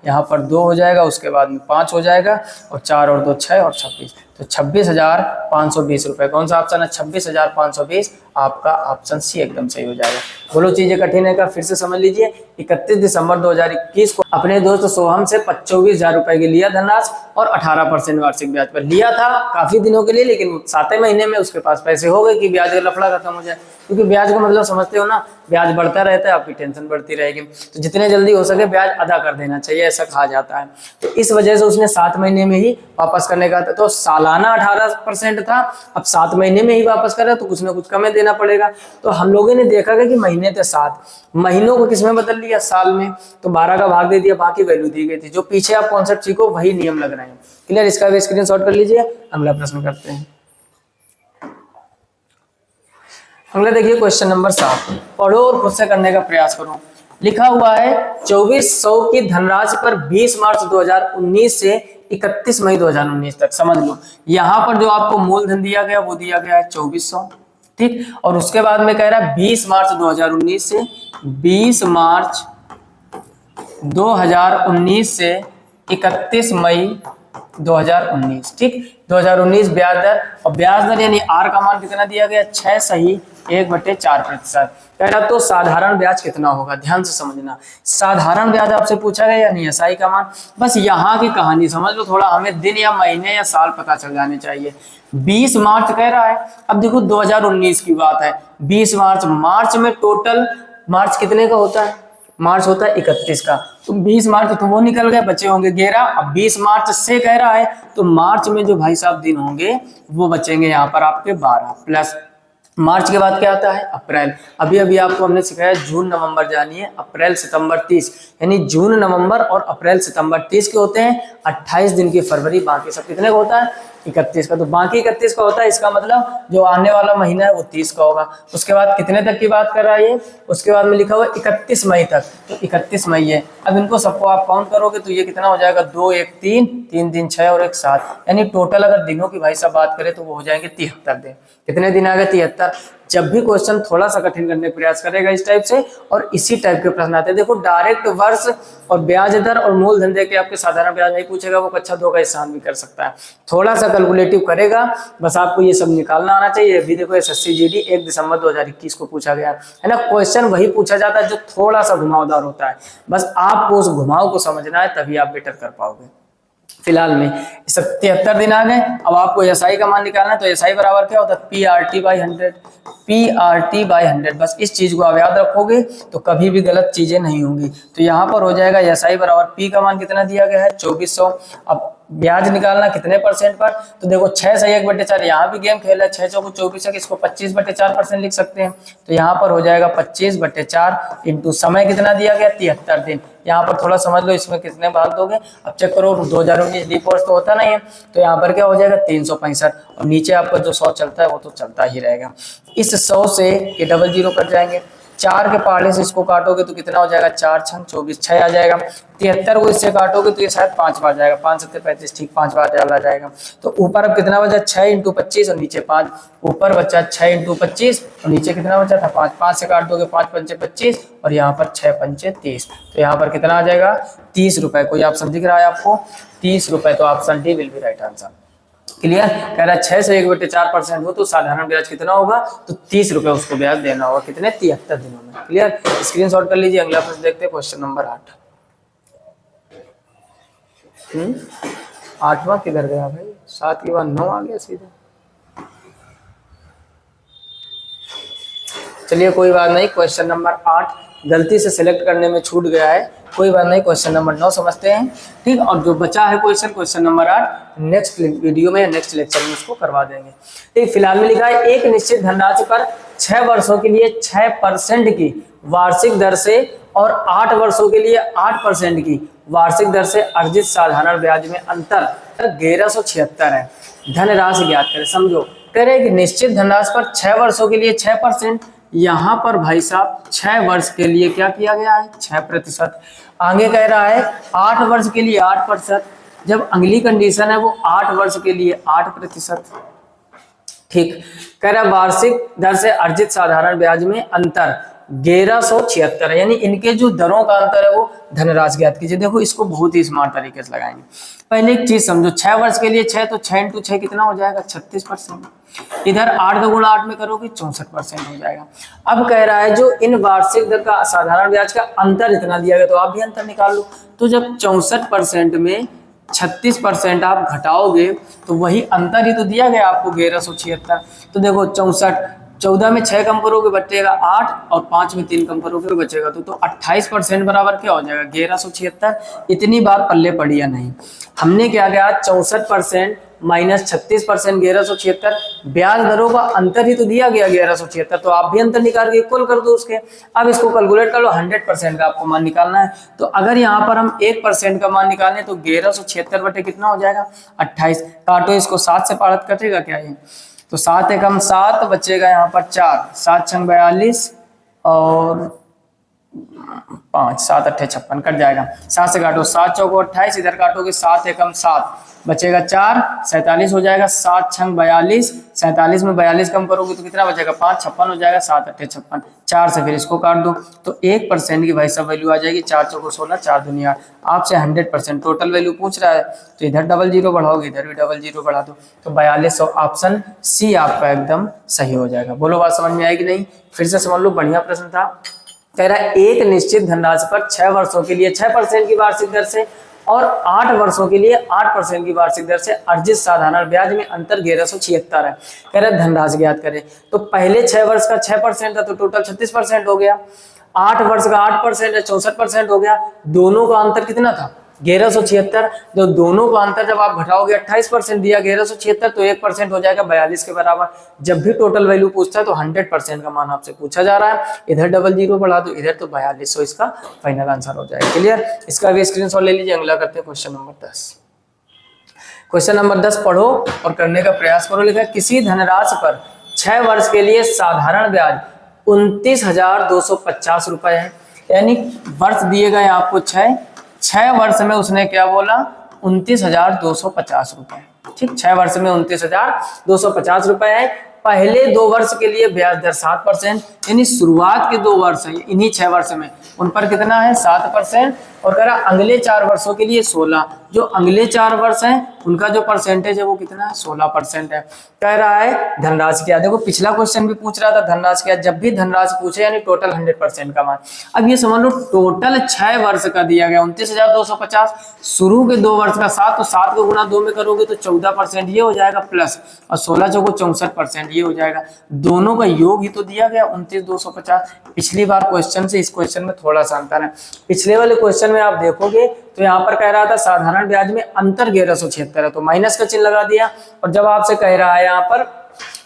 यहाँ पर 2 हो जाएगा, उसके बाद में 5 हो जाएगा, और 4 और 2 6 और 26, तो 26,520 रुपए। कौन सा ऑप्शन है, 26,520, आपका ऑप्शन सी एकदम सही हो जाएगा। बोलो चीजें कठिन है का, फिर से समझ लीजिए। 31 दिसंबर 2021 को अपने दोस्त सोहम से 24,000 रुपए की लिया धनराशि, और 18% वार्षिक ब्याज पर लिया था काफी दिनों के लिए, लेकिन 7वें महीने में उसके पास पैसे हो गए कि ब्याज का लफड़ा खत्म हो जाए, क्योंकि ब्याज का मतलब समझते हो ना, ब्याज बढ़ता रहता है, आपकी टेंशन बढ़ती रहेगी, तो जितने जल्दी हो सके ब्याज अदा कर देना चाहिए, ऐसा कहा जाता है। तो इस वजह से उसने 7 महीने में ही वापस करने का था, तो सालाना 18% था, अब 7 महीने में ही वापस कर रहा तो कुछ ना कुछ कम देना पड़ेगा। तो हम लोगों ने देखा कि महीने थे 7, महीनों को किसमें बदल लिया, साल में, तो 12 का भाग दे दिया, बाकी वैल्यू दी गई थी। जो पीछे आप कॉन्सेप्ट सीखो वही नियम लग रहे हैं। क्लियर, इसका भी स्क्रीनशॉट कर लीजिए। अगला प्रश्न करते हैं। अगला देखिए क्वेश्चन नंबर 7, पढ़ो और खुद से करने का प्रयास करो। लिखा हुआ है 2400 की धनराशि पर 20 मार्च 2019 से 31 मई 2019 तक, समझ लो यहाँ पर जो आपको मूलधन दिया गया वो दिया गया है 2400, ठीक, और उसके बाद में कह रहा है 20 मार्च 2019 से 20 मार्च 2019 से 31 मई 2019, ठीक, 2019 ब्याज दर, और ब्याज दर यानी आर का मान कितना दिया गया 6 सही 1/4%। कह रहा तो साधारण ब्याज कितना होगा, ध्यान से समझना, साधारण ब्याज आपसे पूछा गया यानी एसआई का मान, बस यहाँ की कहानी समझ लो, थोड़ा हमें दिन या महीने या साल पता चल जाने चाहिए। 20 मार्च कह रहा है, अब देखो 2019 की बात है, 20 मार्च, मार्च में टोटल मार्च कितने का होता है, मार्च होता है 31 का, तो 20 मार्च तो वो निकल गए, बचे होंगे 11। अब 20 मार्च से कह रहा है तो मार्च में जो भाई साहब दिन होंगे वो बचेंगे यहाँ पर आपके 12, प्लस मार्च के बाद क्या आता है अप्रैल, अभी अभी आपको हमने सिखाया जून नवंबर जानिए, अप्रैल सितंबर 30, यानी जून नवंबर और अप्रैल सितंबर 30 के होते हैं, 28 दिन की फरवरी, बाकी सब कितने का होता है 31 का, तो बाकी 31 का होता है, इसका मतलब जो आने वाला महीना है वो 30 का होगा। उसके बाद कितने तक की बात कर रहा है ये, उसके बाद में लिखा हुआ 31 मई तक, तो 31 मई है। अब इनको सबको आप काउंट करोगे तो ये कितना हो जाएगा 2 1 3 3 दिन 6 और 1 7, यानी टोटल अगर दिनों की भाई साहब बात करें तो वो हो जाएंगे 73 दिन। कितने दिन आ गए 73। जब भी क्वेश्चन थोड़ा सा कठिन करने का प्रयास करेगा इस टाइप से और इसी टाइप के प्रश्न आते हैं, देखो डायरेक्ट वर्ष और ब्याज दर और मूलधन दे के आपके साधारण ब्याज नहीं पूछेगा, वो कक्षा 2 का स्थान भी कर सकता है, थोड़ा सा कैलकुलेटिव करेगा, बस आपको ये सब निकालना आना चाहिए। अभी देखो एसएससी जीडी 1 दिसंबर 2021 को पूछा गया है ना, क्वेश्चन वही पूछा जाता है जो थोड़ा सा घुमावदार होता है, बस आपको उस घुमाव को समझना है तभी आप बेटर कर पाओगे। फिलहाल में 73 दिन आ गए, अब आपको एसआई का मान निकालना है, तो एसआई बराबर क्या होता है PRT/100, PRT/100, बस इस चीज को आप याद रखोगे तो कभी भी गलत चीजें नहीं होंगी। तो यहाँ पर हो जाएगा एसआई बराबर P का मान कितना दिया गया है 2400। अब ब्याज निकालना कितने परसेंट पर, तो देखो 6 सही 1/4, यहाँ भी गेम खेला है, 6 चौको 24 है, इसको 25/4% लिख सकते हैं, तो यहाँ पर हो जाएगा 25/4 इंटू समय कितना दिया गया 73 दिन। यहाँ पर थोड़ा समझ लो इसमें कितने भाग दोगे, अब चेक करो 2019 डिफॉल्ट तो होता नहीं है, तो यहाँ पर क्या हो जाएगा 365, और नीचे आपका जो 100 चलता है वो तो चलता ही रहेगा। इस 100 से ये डबल जीरो कट जाएंगे, 4 के पहाड़े से इसको काटोगे तो कितना हो जाएगा 4 छंग 24, 6 आ जाएगा। 73 को इससे काटोगे तो ये शायद 5 बार जाएगा, 5 7 35, ठीक 5 बार डाला जाएगा। तो ऊपर अब कितना बचा 6 × 25 और नीचे 5, ऊपर बचा 6 × 25 और नीचे कितना बचा था 5, 5 से काट दोगे 5 पंचे 25 और यहाँ पर 6 पंचे 30, तो यहाँ पर कितना आ जाएगा 30 रुपए। कोई ऑप्शन दिख रहा है आपको 30 रुपए, तो option D will be right answer. Clear, कह रहा है 6 से 1/4% हो तो साधारण ब्याज कितना होगा, तो 30 रुपए उसको ब्याज देना होगा, कितने 73 दिनों में। क्लियर, स्क्रीनशॉट कर लीजिए। अगला प्रश्न देखते हैं, क्वेश्चन नंबर 8। 8वां किधर गया भाई, 7 के बाद 9 आ गया सीधे। चलिए कोई बात नहीं, क्वेश्चन नंबर 8 गलती से सिलेक्ट करने में छूट गया है, कोई बात नहीं, क्वेश्चन नंबर 9 समझते हैं, ठीक। और जो बचा है क्वेश्चन नंबर 8 नेक्स्ट वीडियो में नेक्स्ट लेक्चर में उसको करवा देंगे, ठीक। फिलहाल में लिखा है एक निश्चित धनराशि पर 6 वर्षों के लिए 6% की वार्षिक दर से और 8 वर्षों के लिए 8% की वार्षिक दर से अर्जित साधारण ब्याज में अंतर 1176 है। धनराशि ज्ञात करें। समझो, कह रहे कि निश्चित धनराशि पर 6 वर्षों के लिए 6%, यहाँ पर भाई साहब 6 वर्ष के लिए क्या किया गया है 6%। आगे कह रहा है 8 वर्ष के लिए 8%, जब अगली कंडीशन है वो 8 वर्ष के लिए 8%, ठीक। कह रहा वार्षिक दर से अर्जित साधारण ब्याज में अंतर 1176 है, यानी इनके जो दरों का अंतर है वो धनराशि ज्ञात कीजिए। देखो इसको बहुत ही स्मार्ट तरीके से लगाएंगे। पहले एक चीज समझो, 6 वर्ष के लिए 6, तो 6 × 6 कितना हो जाएगा 36%। इधर 8 का गुणा 8 में करोगे 64% हो जाएगा। अब कह रहा है जो इन वार्षिक दर का साधारण ब्याज का अंतर इतना दिया गया, तो आप भी अंतर निकाल लो। तो जब 64% में 36% आप घटाओगे तो वही अंतर ही तो दिया गया आपको 1176। तो देखो 14 में 6 कम करोगे बचेगा 8 और 5 में 3 कम करोगे बचेगा तो 28% बराबर क्या हो जाएगा 1176। इतनी बात पल्ले पड़ी या नहीं, हमने क्या किया 64% माइनस 36% 1176, ब्याज दरों का अंतर ही तो दिया गया 1176, तो आप भी अंतर निकाल के इक्वल कर दो उसके। अब इसको कैलकुलेट कर लो, 100% का आपको मान निकालना है। तो अगर यहाँ पर हम 1% का मान निकालें तो 1176 बटे कितना हो जाएगा 28। काटो इसको 7 से पारत कटेगा क्या, ये तो 7 एकम 7 बचेगा यहाँ पर 4, 7 छंग 42 और 5, 7 अट्ठे 56 कट जाएगा। 7 से काटो, 7 चौको 28, इधर काटोगे 7 एकम 7 बचेगा 4, 47 हो जाएगा। 7 छंग 42, 47 में 42 कम करोगे तो कितना बचेगा 5, 56 हो जाएगा। 7 अट्ठे 56, 4 से फिर इसको काट दो तो 1% की भाई साहब वैल्यू आ जाएगी। 4 चौको 16, 4 दुनिया। आपसे 100% टोटल वैल्यू पूछ रहा है तो इधर डबल जीरो बढ़ाओगे, इधर भी डबल जीरो बढ़ा दो तो 42। ऑप्शन सी आपका एकदम सही हो जाएगा। बोलो बात समझ में आएगी नहीं? फिर से समझ लो, बढ़िया प्रश्न था। कह रहा है एक निश्चित धनराशि पर 6 वर्षों के लिए 6% की वार्षिक दर से और 8 वर्षों के लिए 8% की वार्षिक दर से अर्जित साधारण ब्याज में अंतर 1176 है। कह रहा है धनराशि ज्ञात करें। तो पहले 6 वर्ष का 6% था तो टोटल 36% हो गया। 8 वर्ष का 8% है 64% हो गया। दोनों का अंतर कितना था 1176। जो दोनों का अंतर जब आप घटाओगे 28% दिया 1176 तो 1% हो जाएगा 42 के बराबर। जब भी टोटल वैल्यू पूछता है तो 100% का मान आपसे पूछा जा रहा है। इधर डबल जीरो बढ़ा दो, इधर तो 42, तो इसका फाइनल आंसर हो जाएगा। क्लियर? इसका भी स्क्रीनशॉट ले लीजिए। अगला करते हैं क्वेश्चन नंबर 10। क्वेश्चन नंबर 10 पढ़ो और करने का प्रयास करो। लिखा है किसी धनराशि पर 6 वर्ष के लिए साधारण ब्याज 29,250 रुपए है। यानी वर्ष दिए गए आपको 6 वर्ष में उसने क्या बोला 29,250 रुपए। ठीक, 6 वर्ष में 29,250 रुपए है। पहले 2 वर्ष के लिए ब्याज दर 7%, यानी शुरुआत के 2 वर्ष है इन्हीं 6 वर्ष में, उन पर कितना है 7%। और कह रहा अगले 4 वर्षों के लिए 16, जो अगले 4 वर्ष हैं उनका जो परसेंटेज है वो कितना है 16% है। कह रहा है धनराशि क्या। देखो पिछला क्वेश्चन भी पूछ रहा था धनराशि क्या। जब भी धनराशि पूछे यानी टोटल 100% का मान। अब ये समझ लो टोटल 6 वर्ष का दिया गया 29,250, शुरू के 2 वर्ष का 7, तो 7 को गुणा 2 में करोगे तो 14% ये हो जाएगा प्लस, और 16 चौको 64% ये हो जाएगा। दोनों का योग ही तो दिया गया 29,250। पिछली बार क्वेश्चन से इस क्वेश्चन में थोड़ा सा अंतर है। पिछले वाले क्वेश्चन में आप देखोगे तो यहाँ पर कह रहा था साधारण ब्याज में अंतर 1176 है तो माइनस का चिन्ह लगा दिया। और जब आपसे कह रहा है यहाँ पर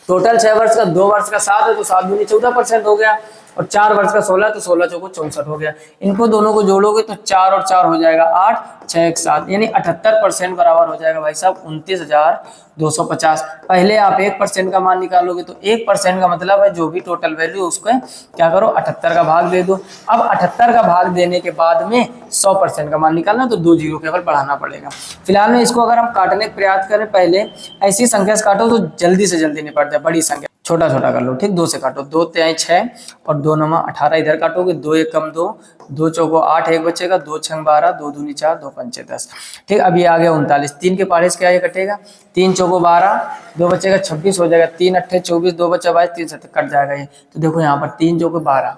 टोटल 6 वर्ष का 2 वर्ष का 7 है तो 7 दूनी 14% हो गया, और 4 वर्ष का 16 तो 16 चौको 64 हो गया। इनको दोनों को जोड़ोगे तो 4 और 4 हो जाएगा 8, 6 1 7, यानी 78% बराबर हो जाएगा भाई साहब 29,250। पहले आप 1% का मान निकालोगे तो 1% का मतलब है जो भी टोटल वैल्यू उसको क्या करो 78 का भाग दे दो। अब 78 का भाग देने के बाद में 100% का मान निकालना तो 2 जीरो केवल बढ़ाना पड़ेगा। फिलहाल में इसको अगर हम काटने का प्रयास करें, पहले ऐसी संख्या से काटो तो जल्दी से जल्दी निपट जाए। बड़ी संख्या छोटा छोटा कर लो। ठीक, 2 से काटो, 2 तिहाई 6 और 2 9 18, इधर काटोगे 2 एकम 2, 2 चौको 8 एक बचेगा, 2 छंग 12, 2 दूनी 4, 2 पंचे 10। ठीक, अब ये आ गया 39। 3 के पारे से क्या ये कटेगा 3 चौको 12, 2 बचेगा 26 हो जाएगा, 3 अट्ठे 24, 2 बचा 22, 3 7 कट जाएगा ये। तो देखो यहाँ पर 3 चौको 12,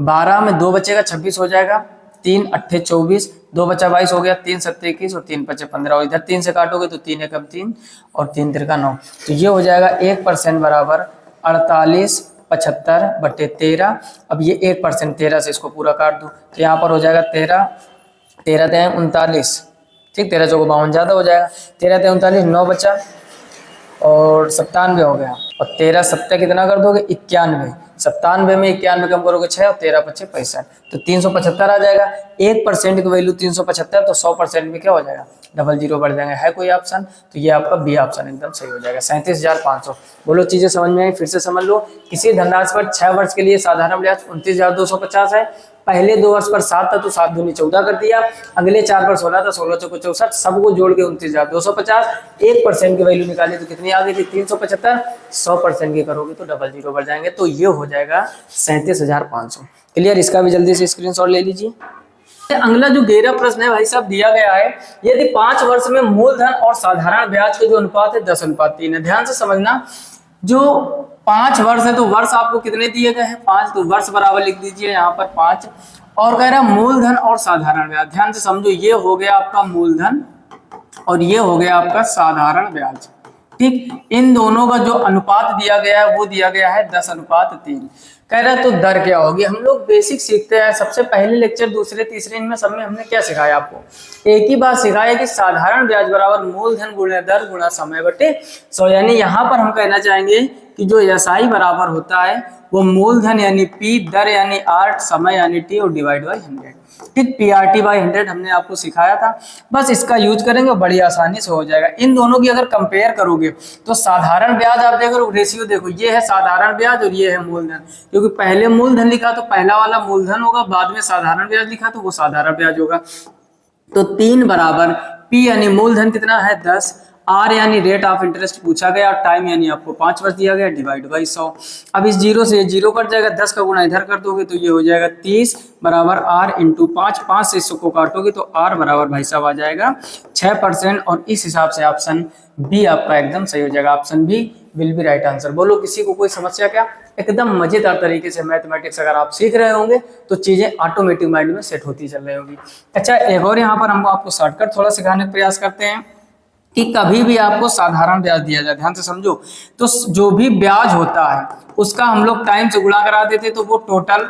12 में 2 बचेगा 26 हो जाएगा, 3 अट्ठे 24, 2 बचा 22 हो गया, 3 सत्ते 21 और 3 पचे 15, और इधर 3 से काटोगे तो 3 एकम 3 और 3 तिरका 9। तो ये हो जाएगा 1% बराबर 48 75 बटे 13। अब ये 1% 13 से इसको पूरा काट दो तो यहाँ पर हो जाएगा 13 13 तें 39। ठीक, 13 चौको 52 ज्यादा हो जाएगा, 13 तें 39, 9 बचा और 97 हो गया, और 13 सत्ते कितना कर दोगे 91, 97 में 91 कम करोगे 6 और 13 पचे 65, तो 375 आ जाएगा। 1% की वैल्यू 375, तो 100% में क्या हो जाएगा डबल जीरो बढ़ जाएंगे। है कोई ऑप्शन? तो ये आपका बी ऑप्शन एकदम सही हो जाएगा 37,500। बोलो चीजें समझ में आई? फिर से समझ लो। किसी धनराशि पर 6 वर्ष के लिए साधारण ब्याज 29,250 है। पहले 2 वर्ष पर 7 था तो 7 दूनी 14 कर दिया, अगले 4 पर 16 था, 16 चौको 64, सबको जोड़ के 29,250। 1% की वैल्यू निकाली तो कितनी आ गई थी 375। 100% की करोगे तो डबल जीरो बढ़ जाएंगे, तो ये हो जाएगा 37,500। क्लियर? इसका भी जल्दी से स्क्रीनशॉट ले लीजिए। अगला जो 11 प्रश्न है भाई साहब दिया गया है, यदि 5 वर्ष में मूलधन और साधारण ब्याज का जो अनुपात है 10:3 है। ध्यान से समझना, जो 5 वर्ष है तो वर्ष आपको कितने दिए गए हैं 5, तो वर्ष बराबर लिख दीजिए यहाँ पर 5, और कह रहा है मूलधन और साधारण ब्याज। ध्यान से समझो, ये हो गया आपका मूलधन और ये हो गया आपका साधारण ब्याज। ठीक, इन दोनों का जो अनुपात दिया गया है वो दिया गया है 10:3। कह रहा है तो दर क्या होगी। हम लोग बेसिक सीखते हैं, सबसे पहले लेक्चर दूसरे तीसरे इनमें सब में हमने क्या सिखाया आपको, एक ही बात सिखाया कि साधारण ब्याज बराबर मूलधन गुणे दर गुणा समय बटे 100। यानी यहाँ पर हम कहना चाहेंगे कि जो एसआई बराबर होता है वो मूलधन यानी P, दर यानी R, समय यानी T और डिवाइड बाई 100। ठीक, PRT बाई 100 हमने आपको सिखाया था, बस इसका यूज करेंगे बड़ी आसानी से हो जाएगा। इन दोनों की अगर कंपेयर करोगे तो साधारण ब्याज आप देखो, रेशियो देखो, ये है साधारण ब्याज और ये है मूलधन, क्योंकि पहले मूलधन लिखा तो पहला वाला मूलधन होगा, बाद में साधारण ब्याज लिखा तो वो साधारण ब्याज होगा। तो 3 बराबर P यानी मूलधन कितना है 10, R यानी रेट ऑफ इंटरेस्ट पूछा गया, और टाइम यानी आपको 5 वर्ष दिया गया, डिवाइड बाई 100। अब इस जीरो से ये जीरो कट जाएगा, 10 का गुणा इधर कर दोगे तो ये हो जाएगा 30 बराबर R इंटू 5, 5 से 100 को काटोगे तो R बराबर भाई साहब आ जाएगा 6%, और इस हिसाब से ऑप्शन बी आपका एकदम सही हो जाएगा। Option B will be right answer. बोलो किसी को कोई समस्या क्या? एकदम मजेदार तरीके से मैथमेटिक्स अगर आप सीख रहे होंगे तो चीजें ऑटोमेटिक माइंड में सेट होती चल रही होगी। अच्छा, एक और यहाँ पर हम आपको शॉर्टकट थोड़ा सिखाने का प्रयास करते हैं कि कभी भी आपको साधारण ब्याज दिया जाए, ध्यान से समझो, तो जो भी ब्याज होता है उसका हम लोग टाइम से गुणा करा देते तो वो टोटल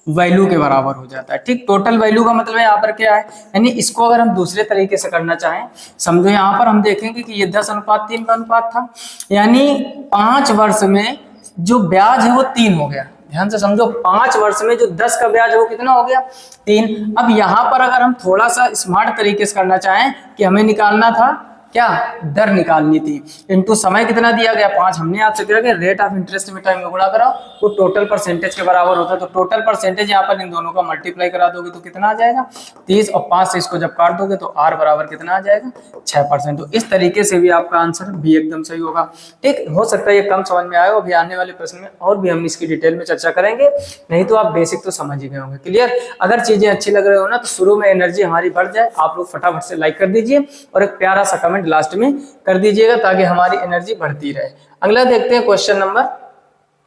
वैल्यू के बराबर हो जाता है। ठीक, टोटल वैल्यू का मतलब यहाँ पर क्या है, यानी इसको अगर हम दूसरे तरीके से करना चाहें, समझो यहाँ पर हम देखेंगे कि ये 10:3 का अनुपात था, यानी 5 वर्ष में जो ब्याज है वो 3 हो गया। ध्यान से समझो, 5 वर्ष में जो 10 का ब्याज है वो कितना हो गया 3। अब यहाँ पर अगर हम थोड़ा सा स्मार्ट तरीके से करना चाहें कि हमें निकालना था क्या, दर निकालनी थी, इनटू समय कितना दिया गया 5, हमने आपसे कहा कि रेट ऑफ इंटरेस्ट में टाइम में गुणा कराओ तो टोटल परसेंटेज के बराबर होता है। तो टोटल परसेंटेज यहाँ पर इन दोनों का मल्टीप्लाई करा दोगे तो कितना आ जाएगा 30, और 5 से इसको जब काट दोगे तो R बराबर कितना आ जाएगा 6%। तो इस तरीके से भी आपका आंसर भी एकदम सही होगा। ठीक, हो सकता है ये कम समझ में आए, अभी आने वाले प्रश्न में और भी हम इसकी डिटेल में चर्चा करेंगे, नहीं तो आप बेसिक तो समझ ही गए होंगे। क्लियर? अगर चीजें अच्छी लग रही हो ना तो शुरू में एनर्जी हमारी बढ़ जाए, आप लोग फटाफट से लाइक कर दीजिए और एक प्यारा सा कमेंट लास्ट में कर दीजिएगा ताकि हमारी एनर्जी बढ़ती रहे। अगला देखते हैं क्वेश्चन नंबर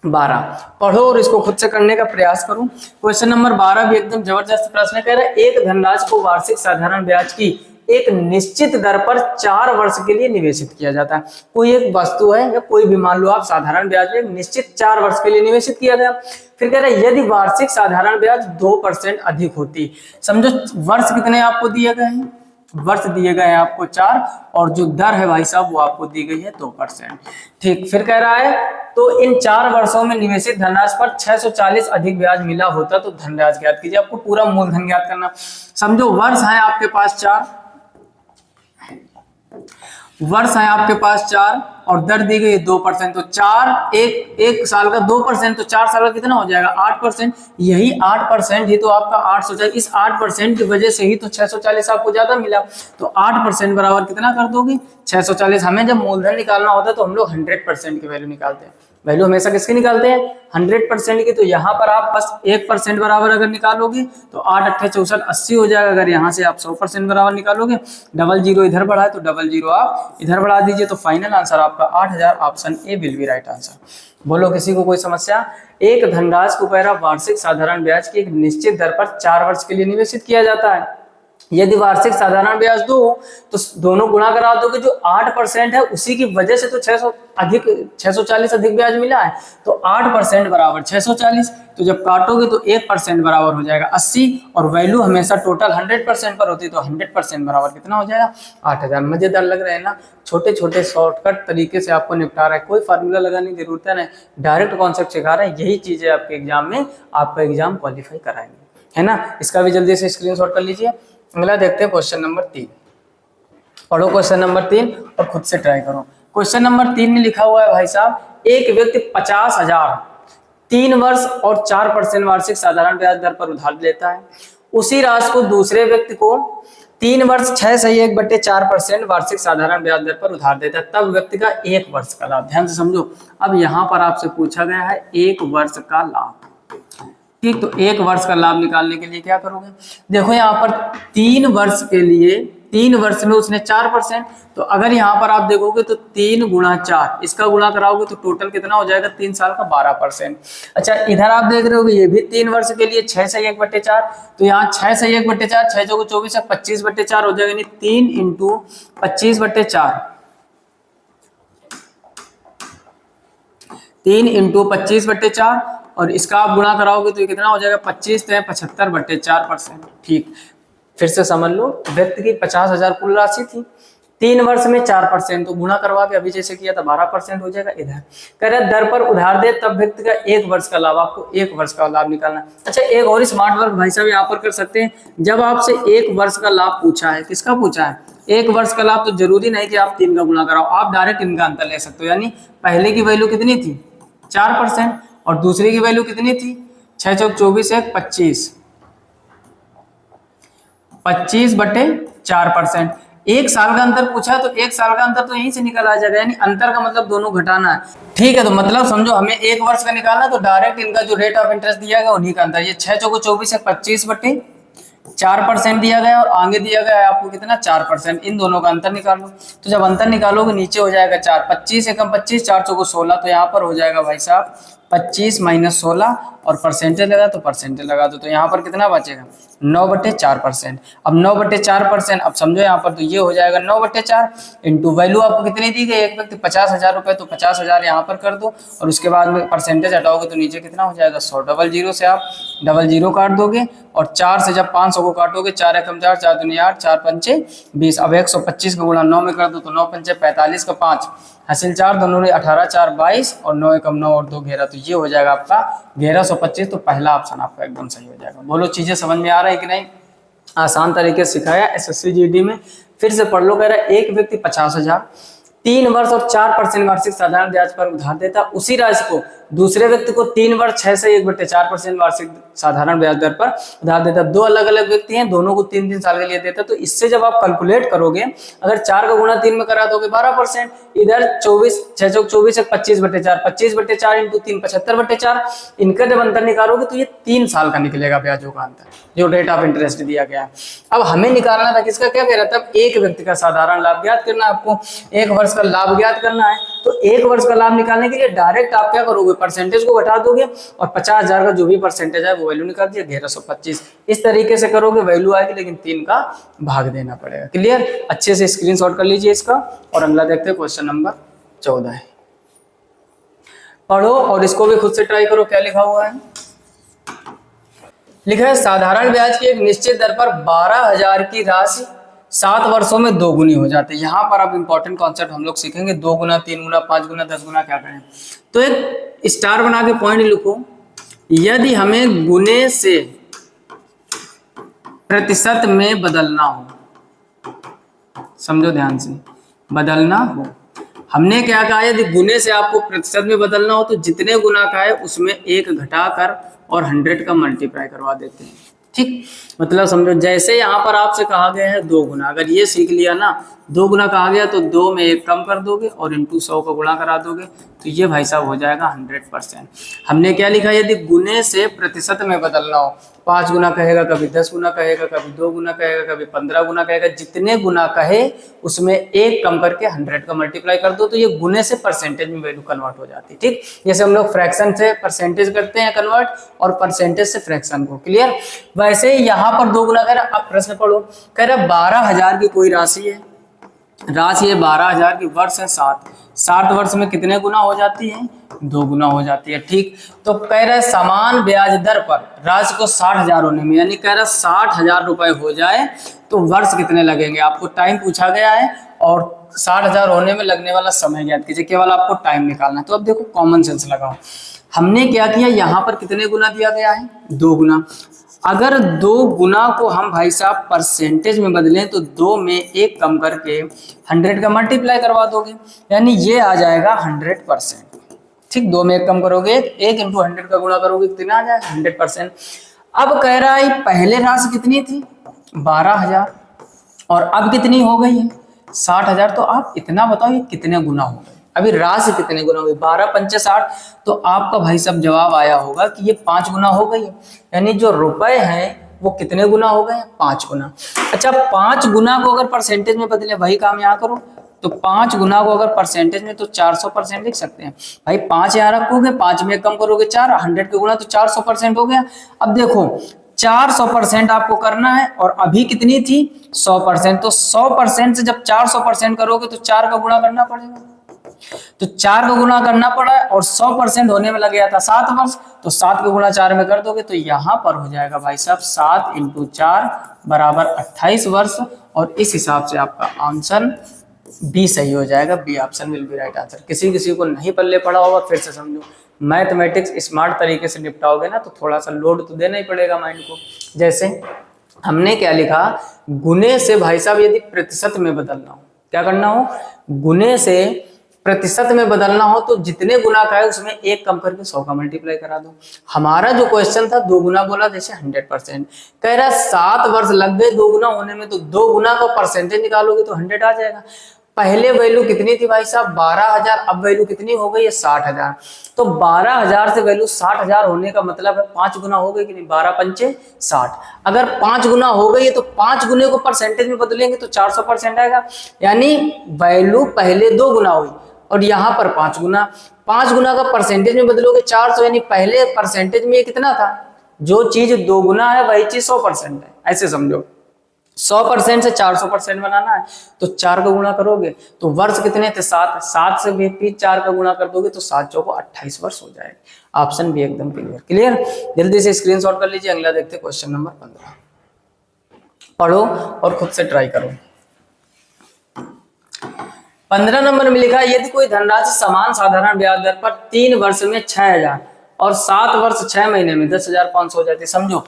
12। पढ़ो और इसको खुद से करने का प्रयास करो। क्वेश्चन नंबर 12 भी एकदम जबरदस्त प्रश्न कह रहा है, एक धनराशि को वार्षिक साधारण ब्याज की एक निश्चित दर पर 4 वर्ष के लिए निवेशित किया जाता है। कोई एक वस्तु है या कोई भी मान लो आप साधारण ब्याज में निश्चित 4 वर्ष के लिए निवेशित किया गया। फिर कह रहा है यदि वार्षिक साधारण ब्याज 2% अधिक होती, समझो वर्ष कितने आपको दिए गए हैं, वर्ष दिए गए हैं आपको 4, और जो दर है भाई साहब वो आपको दी गई है 2%। ठीक, फिर कह रहा है तो इन 4 वर्षों में निवेशित धनराशि पर 640 अधिक ब्याज मिला होता तो धनराशि ज्ञात कीजिए। आपको पूरा मूलधन ज्ञात करना। समझो वर्ष है आपके पास 4, वर्ष है आपके पास 4 और दर दी गई 2%, तो 4 एक साल का 2%, तो 4 साल का कितना हो जाएगा 8%। यही 8% ही तो आपका 840, इस 8% की वजह से ही तो 640 आपको ज्यादा मिला। तो 8% बराबर कितना कर दोगे 640। हमें जब मूलधन निकालना होता है तो हम लोग 100% की वैल्यू निकालते हैं। वैल्यू हमेशा किसकी निकालते हैं 100% की। तो यहाँ पर आप बस 1% बराबर अगर निकालोगे तो 8 8 64 80 हो जाएगा। अगर यहाँ से आप 100% बराबर निकालोगे, डबल जीरो इधर बढ़ा है तो डबल जीरो आप इधर बढ़ा दीजिए, तो फाइनल आंसर आपका 8000। Option A will be right answer. बोलो किसी को कोई समस्या? एक धनराशि को पैरा वार्षिक साधारण ब्याज की एक निश्चित दर पर 4 वर्ष के लिए निवेशित किया जाता है। यदि वार्षिक साधारण ब्याज दो तो दोनों गुणा करा दोगे, जो 8% है उसी की वजह से तो 640 अधिक ब्याज मिला है। तो 8% बराबर 640, तो जब काटोगे तो 1% बराबर हो जाएगा 80, और वैल्यू हमेशा टोटल 100% पर होती है, तो 100% बराबर कितना हो जाएगा 8000। मजेदार लग रहे हैं ना? छोटे छोटे शॉर्टकट तरीके से आपको निपटा रहा है, कोई फार्मूला लगाने की जरूरत है, डायरेक्ट कॉन्सेप्ट सिखा रहे हैं। यही चीजें आपके एग्जाम में आपका एग्जाम क्वालिफाई कराएंगे, है ना? इसका भी जल्दी से स्क्रीनशॉट कर लीजिए। अगला देखते हैं क्वेश्चन नंबर 3। पढ़ो क्वेश्चन नंबर 3 और खुद से ट्राई करो। क्वेश्चन नंबर 3 में लिखा हुआ है भाई साहब, एक व्यक्ति 50,000 3 वर्ष और 4% वार्षिक साधारण ब्याज दर पर उधार लेता है। उसी राशि को दूसरे व्यक्ति को 3 वर्ष 6/1/4% वार्षिक साधारण ब्याज दर पर उधार देता है, तब व्यक्ति का 1 वर्ष का लाभ। ध्यान से समझो, अब यहाँ पर आपसे पूछा गया है 1 वर्ष का लाभ। ठीक, तो 1 वर्ष का लाभ निकालने के लिए क्या करोगे? देखो यहाँ पर 3 वर्ष के लिए, 3 वर्ष में उसने 4%, तो अगर यहाँ पर आप देखोगे तो 3 गुणा 4, इसका गुणा कराओगे तो टोटल कितना हो जाएगा 3 साल का 12%। अच्छा, इधर आप देख रहे होगे ये भी 3 वर्ष के लिए 6/1/4, तो यहाँ 6/1/4, 6 चौको 24 है, 25/4 हो जाएगा, यानी 3 × 25/4, 3 × 25/4, और इसका आप गुणा कराओगे तो ये कितना हो जाएगा 25 से 75/4%। ठीक, फिर से समझ लो, व्यक्ति की 50,000 कुल राशि थी, 3 वर्ष में 4%, तो गुणा करवा के अभी जैसे किया था 12% हो जाएगा इधर। कह रहे दर पर उधार दे तब व्यक्ति का 1 वर्ष का लाभ, आपको 1 वर्ष का लाभ निकालना है। अच्छा, एक और स्मार्ट वर्क भाई साहब यहाँ पर कर सकते हैं। जब आपसे 1 वर्ष का लाभ पूछा है, किसका पूछा है, 1 वर्ष का लाभ, तो जरूरी नहीं कि आप 3 का गुणा कराओ, आप डायरेक्ट इनका अंतर ले सकते हो। यानी पहले की वैल्यू कितनी थी 4% और दूसरे की वैल्यू कितनी थी 6 चौक 24 1 25, 25/4%। 1 साल का अंतर पूछा तो 1 साल का अंतर तो यहीं से निकल आ जाएगा, यानी अंतर का मतलब दोनों घटाना है। ठीक है, तो मतलब समझो हमें 1 वर्ष का निकालना, तो डायरेक्ट इनका जो रेट ऑफ इंटरेस्ट दिया गया उन्हीं का अंतर, ये 6 चौको 24 है 25/4% दिया गया और आगे दिया गया है आपको कितना 4%। इन दोनों का अंतर निकालो, तो जब अंतर निकालोगे नीचे हो जाएगा 4, 25 एकम 25, 4 चौको 16, तो यहाँ पर हो जाएगा भाई साहब 25 - 16 और परसेंटेज लगा तो परसेंटेज लगा दो, तो यहाँ पर कितना बचेगा 9/4%। अब 9/4%, अब समझो यहाँ पर तो ये हो जाएगा 9/4 इंटू वैल्यू आपको कितनी दी गई, एक व्यक्ति 50,000 रुपए, तो 50,000 यहाँ पर कर दो और उसके बाद में परसेंटेज हटाओगे तो नीचे कितना हो जाएगा 100। 00 से आप 00 काट दोगे और 4 से जब 500 को काटोगे, 4 एकम 4, 4 दूनी 8, 4 पंचे 20। अब 125 का गुणा 9 में कर दो तो 9 पंचे 45 का 5 हासिल 4, दोनों ने 18, 4 22 और 9 एकम 9 और 2 11, तो ये हो जाएगा आपका 1125। तो पहला ऑप्शन आपका एकदम सही हो जाएगा। बोलो चीजें समझ में आ रहा है कि नहीं? आसान तरीके से सिखाया एसएससी जीडी में, फिर से पढ़ लो। कह रहा है एक व्यक्ति 50,000 3 वर्ष और 4% वार्षिक साधारण ब्याज पर उधार देता, उसी राशि को दूसरे व्यक्ति को 3 वर्ष 6 से 1/4% वार्षिक साधारण ब्याज दर पर उधार देता। दो अलग अलग व्यक्ति हैं, दोनों को 3-3 साल के लिए देता। तो इससे जब आप कैलकुलेट करोगे, अगर 4 का गुणा 3 में करा दोगे 12%, इधर 24 6 चौक 24 25/4, 25/4 इंटू 3 75/4। इनका जब अंतर निकालोगे तो ये 3 साल का निकलेगा ब्याजों का अंतर, जो रेट ऑफ इंटरेस्ट दिया गया है। अब हमें निकालना था किसका, क्या कह रहा था, एक व्यक्ति का साधारण लाभ ज्ञात करना है आपको, 1 वर्ष का लाभ ज्ञात करना है। तो 1 वर्ष का लाभ निकालने के लिए डायरेक्ट आप क्या करोगे, परसेंटेज को घटा दोगे और 50,000 का जो भी परसेंटेज है वो वैल्यू निकाल दिया 1125। इस तरीके से करोगे वैल्यू आएगी, लेकिन 3 का भाग देना पड़ेगा। क्लियर? अच्छे से स्क्रीनशॉट कर लीजिए इसका। और अगला देखते हैं, क्वेश्चन नंबर 14 है। पढ़ो और इसको भी खुद से ट्राई करो। क्या लिखा हुआ है? लिखा है साधारण ब्याज की एक निश्चित दर पर 12,000 की राशि 7 वर्षों में 2 गुनी हो जाती है। यहाँ पर अब इंपॉर्टेंट कॉन्सेप्ट हम लोग सीखेंगे, 2 गुना, 3 गुना, 5 गुना, 10 गुना क्या करें। तो एक स्टार बना के पॉइंट लिखो, यदि हमें गुने से प्रतिशत में बदलना हो, समझो ध्यान से, बदलना हो, हमने क्या कहा, यदि गुने से आपको प्रतिशत में बदलना हो तो जितने गुना का है उसमें 1 घटाकर और 100 का मल्टीप्लाई करवा देते हैं। ठीक, मतलब समझो जैसे यहाँ पर आपसे कहा गया है 2 गुना, अगर ये सीख लिया ना, 2 गुना कहा गया तो 2 में 1 कम कर दोगे और इंटू 100 का गुणा करा दोगे, तो ये भाई साहब हो जाएगा 100%। हमने क्या लिखा, यदि गुने से प्रतिशत में बदलना हो, 5 गुना कहेगा, कभी 10 गुना कहेगा, कभी 2 गुना कहेगा, कभी 15 गुना कहेगा, जितने गुना कहे उसमें 1 कम करके 100 का मल्टीप्लाई कर दो, तो ये गुने से परसेंटेज में वैल्यू कन्वर्ट हो जाती है। ठीक, जैसे हम लोग फ्रैक्शन से परसेंटेज करते हैं कन्वर्ट और परसेंटेज से फ्रैक्शन को। क्लियर? वैसे यहाँ पर 2 गुना कह रहा, अब प्रश्न पढ़ो, कह रहा 12,000 की कोई राशि है, राशि है 12,000 की, वर्ष है 60 वर्ष में कितने गुना हो जाती है, 2 गुना हो जाती है। ठीक, तो कह रहा है समान ब्याज दर पर राशि को 60,000 होने में, यानी कह रहा 60,000 रुपए हो जाए तो वर्ष कितने लगेंगे। आपको टाइम पूछा गया है और 60,000 होने में लगने वाला समय ज्ञात कीजिए, केवल आपको टाइम निकालना है। तो अब देखो कॉमन सेंस लगाओ, हमने क्या किया, यहाँ पर कितने गुना दिया गया है, 2 गुना। अगर 2 गुना को हम भाई साहब परसेंटेज में बदलें तो 2 में 1 कम करके 100 का मल्टीप्लाई करवा दोगे, यानी ये आ जाएगा 100%। ठीक, 2 में 1 कम करोगे, 1 इंटू 100 का गुणा करोगे, कितना आ जाएगा 100%। अब कह रहा है पहले राशि कितनी थी 12,000 और अब कितनी हो गई है 60,000, तो आप इतना बताओ ये कितने गुना हो गए, अभी राशि कितने गुना हुई, 12 पंचे 60, तो आपका भाई साहब जवाब आया होगा कि ये 5 गुना हो गई है, यानी जो रुपए हैं वो कितने गुना हो गए, 5 गुना। अच्छा, 5 गुना को अगर परसेंटेज में बदले, वही काम यहाँ करो, तो 5 गुना को अगर परसेंटेज में तो 400% लिख सकते हैं भाई। 5 यहाँ रखोगे, 5 में कम करोगे 4, 100 के गुना तो 400% हो गया। अब देखो 400% आपको करना है और अभी कितनी थी 100%, तो 100% से जब 400% करोगे तो 4 का गुणा करना पड़ेगा, तो 4 का गुणा करना पड़ा और 100% होने में लग गया था 7 वर्ष, तो 7 का गुणा 4 में कर दोगे तो यहाँ पर हो जाएगा भाई साहब 7 × 4 = 28 वर्ष। और इस हिसाब से आपका आंसर बी सही हो जाएगा, B option will be right answer. किसी किसी को नहीं पल्ले पड़ा होगा, फिर से समझो, मैथमेटिक्स स्मार्ट तरीके से निपटाओगे ना तो थोड़ा सा लोड तो देना ही पड़ेगा माइंड को। जैसे हमने क्या लिखा, गुने से भाई साहब यदि प्रतिशत में बदलना हो, क्या करना हो, गुने से प्रतिशत में बदलना हो तो जितने गुना का है उसमें एक कम करके 100 का मल्टीप्लाई करा दो। हमारा जो क्वेश्चन था 2 गुना बोला, जैसे 100%, कह रहा 7 वर्ष लग गए 2 गुना होने में, तो 2 गुना का परसेंटेज निकालोगे तो 100 आ जाएगा। पहले वैल्यू कितनी थी भाई साहब, 12,000, अब वैल्यू कितनी हो गई है, 60,000। तो 12,000 से वैल्यू 60,000 होने का मतलब है 5 गुना हो गई कि नहीं, 12 पंचे 60। अगर 5 गुना हो गई है तो 5 गुने को परसेंटेज में बदलेंगे तो 400% आएगा, यानी वैल्यू पहले 2 गुना हुई और यहाँ पर 5 गुना। 5 गुना का परसेंटेज में बदलोगे 400, यानी पहले परसेंटेज में कितना था, जो चीज 2 गुना है वही चीज 100% है, ऐसे समझो। 100% से 400% बनाना है तो 4 का गुणा करोगे तो वर्ष कितने थे, 7, 7 से भी 4 का गुणा कर दोगे तो 7 चौको 28 वर्ष हो जाएगा। ऑप्शन भी एकदम क्लियर। क्लियर, जल्दी से स्क्रीनशॉट कर लीजिए। अगला देखते हैं क्वेश्चन नंबर 15। पढ़ो और खुद से ट्राई करो। 15 नंबर में लिखा है, यदि कोई धनराशि समान साधारण ब्याज दर पर 3 वर्ष में 6,000 और 7 वर्ष 6 महीने में 10,500 हो जाती है। समझो,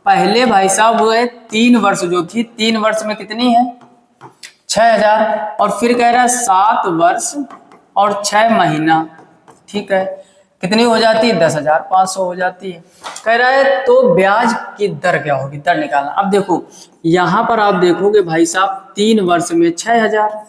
पहले भाई साहब वो है 3 वर्ष जो थी, 3 वर्ष में कितनी है, 6,000, और फिर कह रहा है 7 वर्ष और 6 महीना, ठीक है, कितनी हो जाती है, 10,500 हो जाती है। कह रहा है तो ब्याज की दर क्या होगी, दर निकालना। अब देखो यहां पर आप देखोगे भाई साहब 3 वर्ष में 6,000,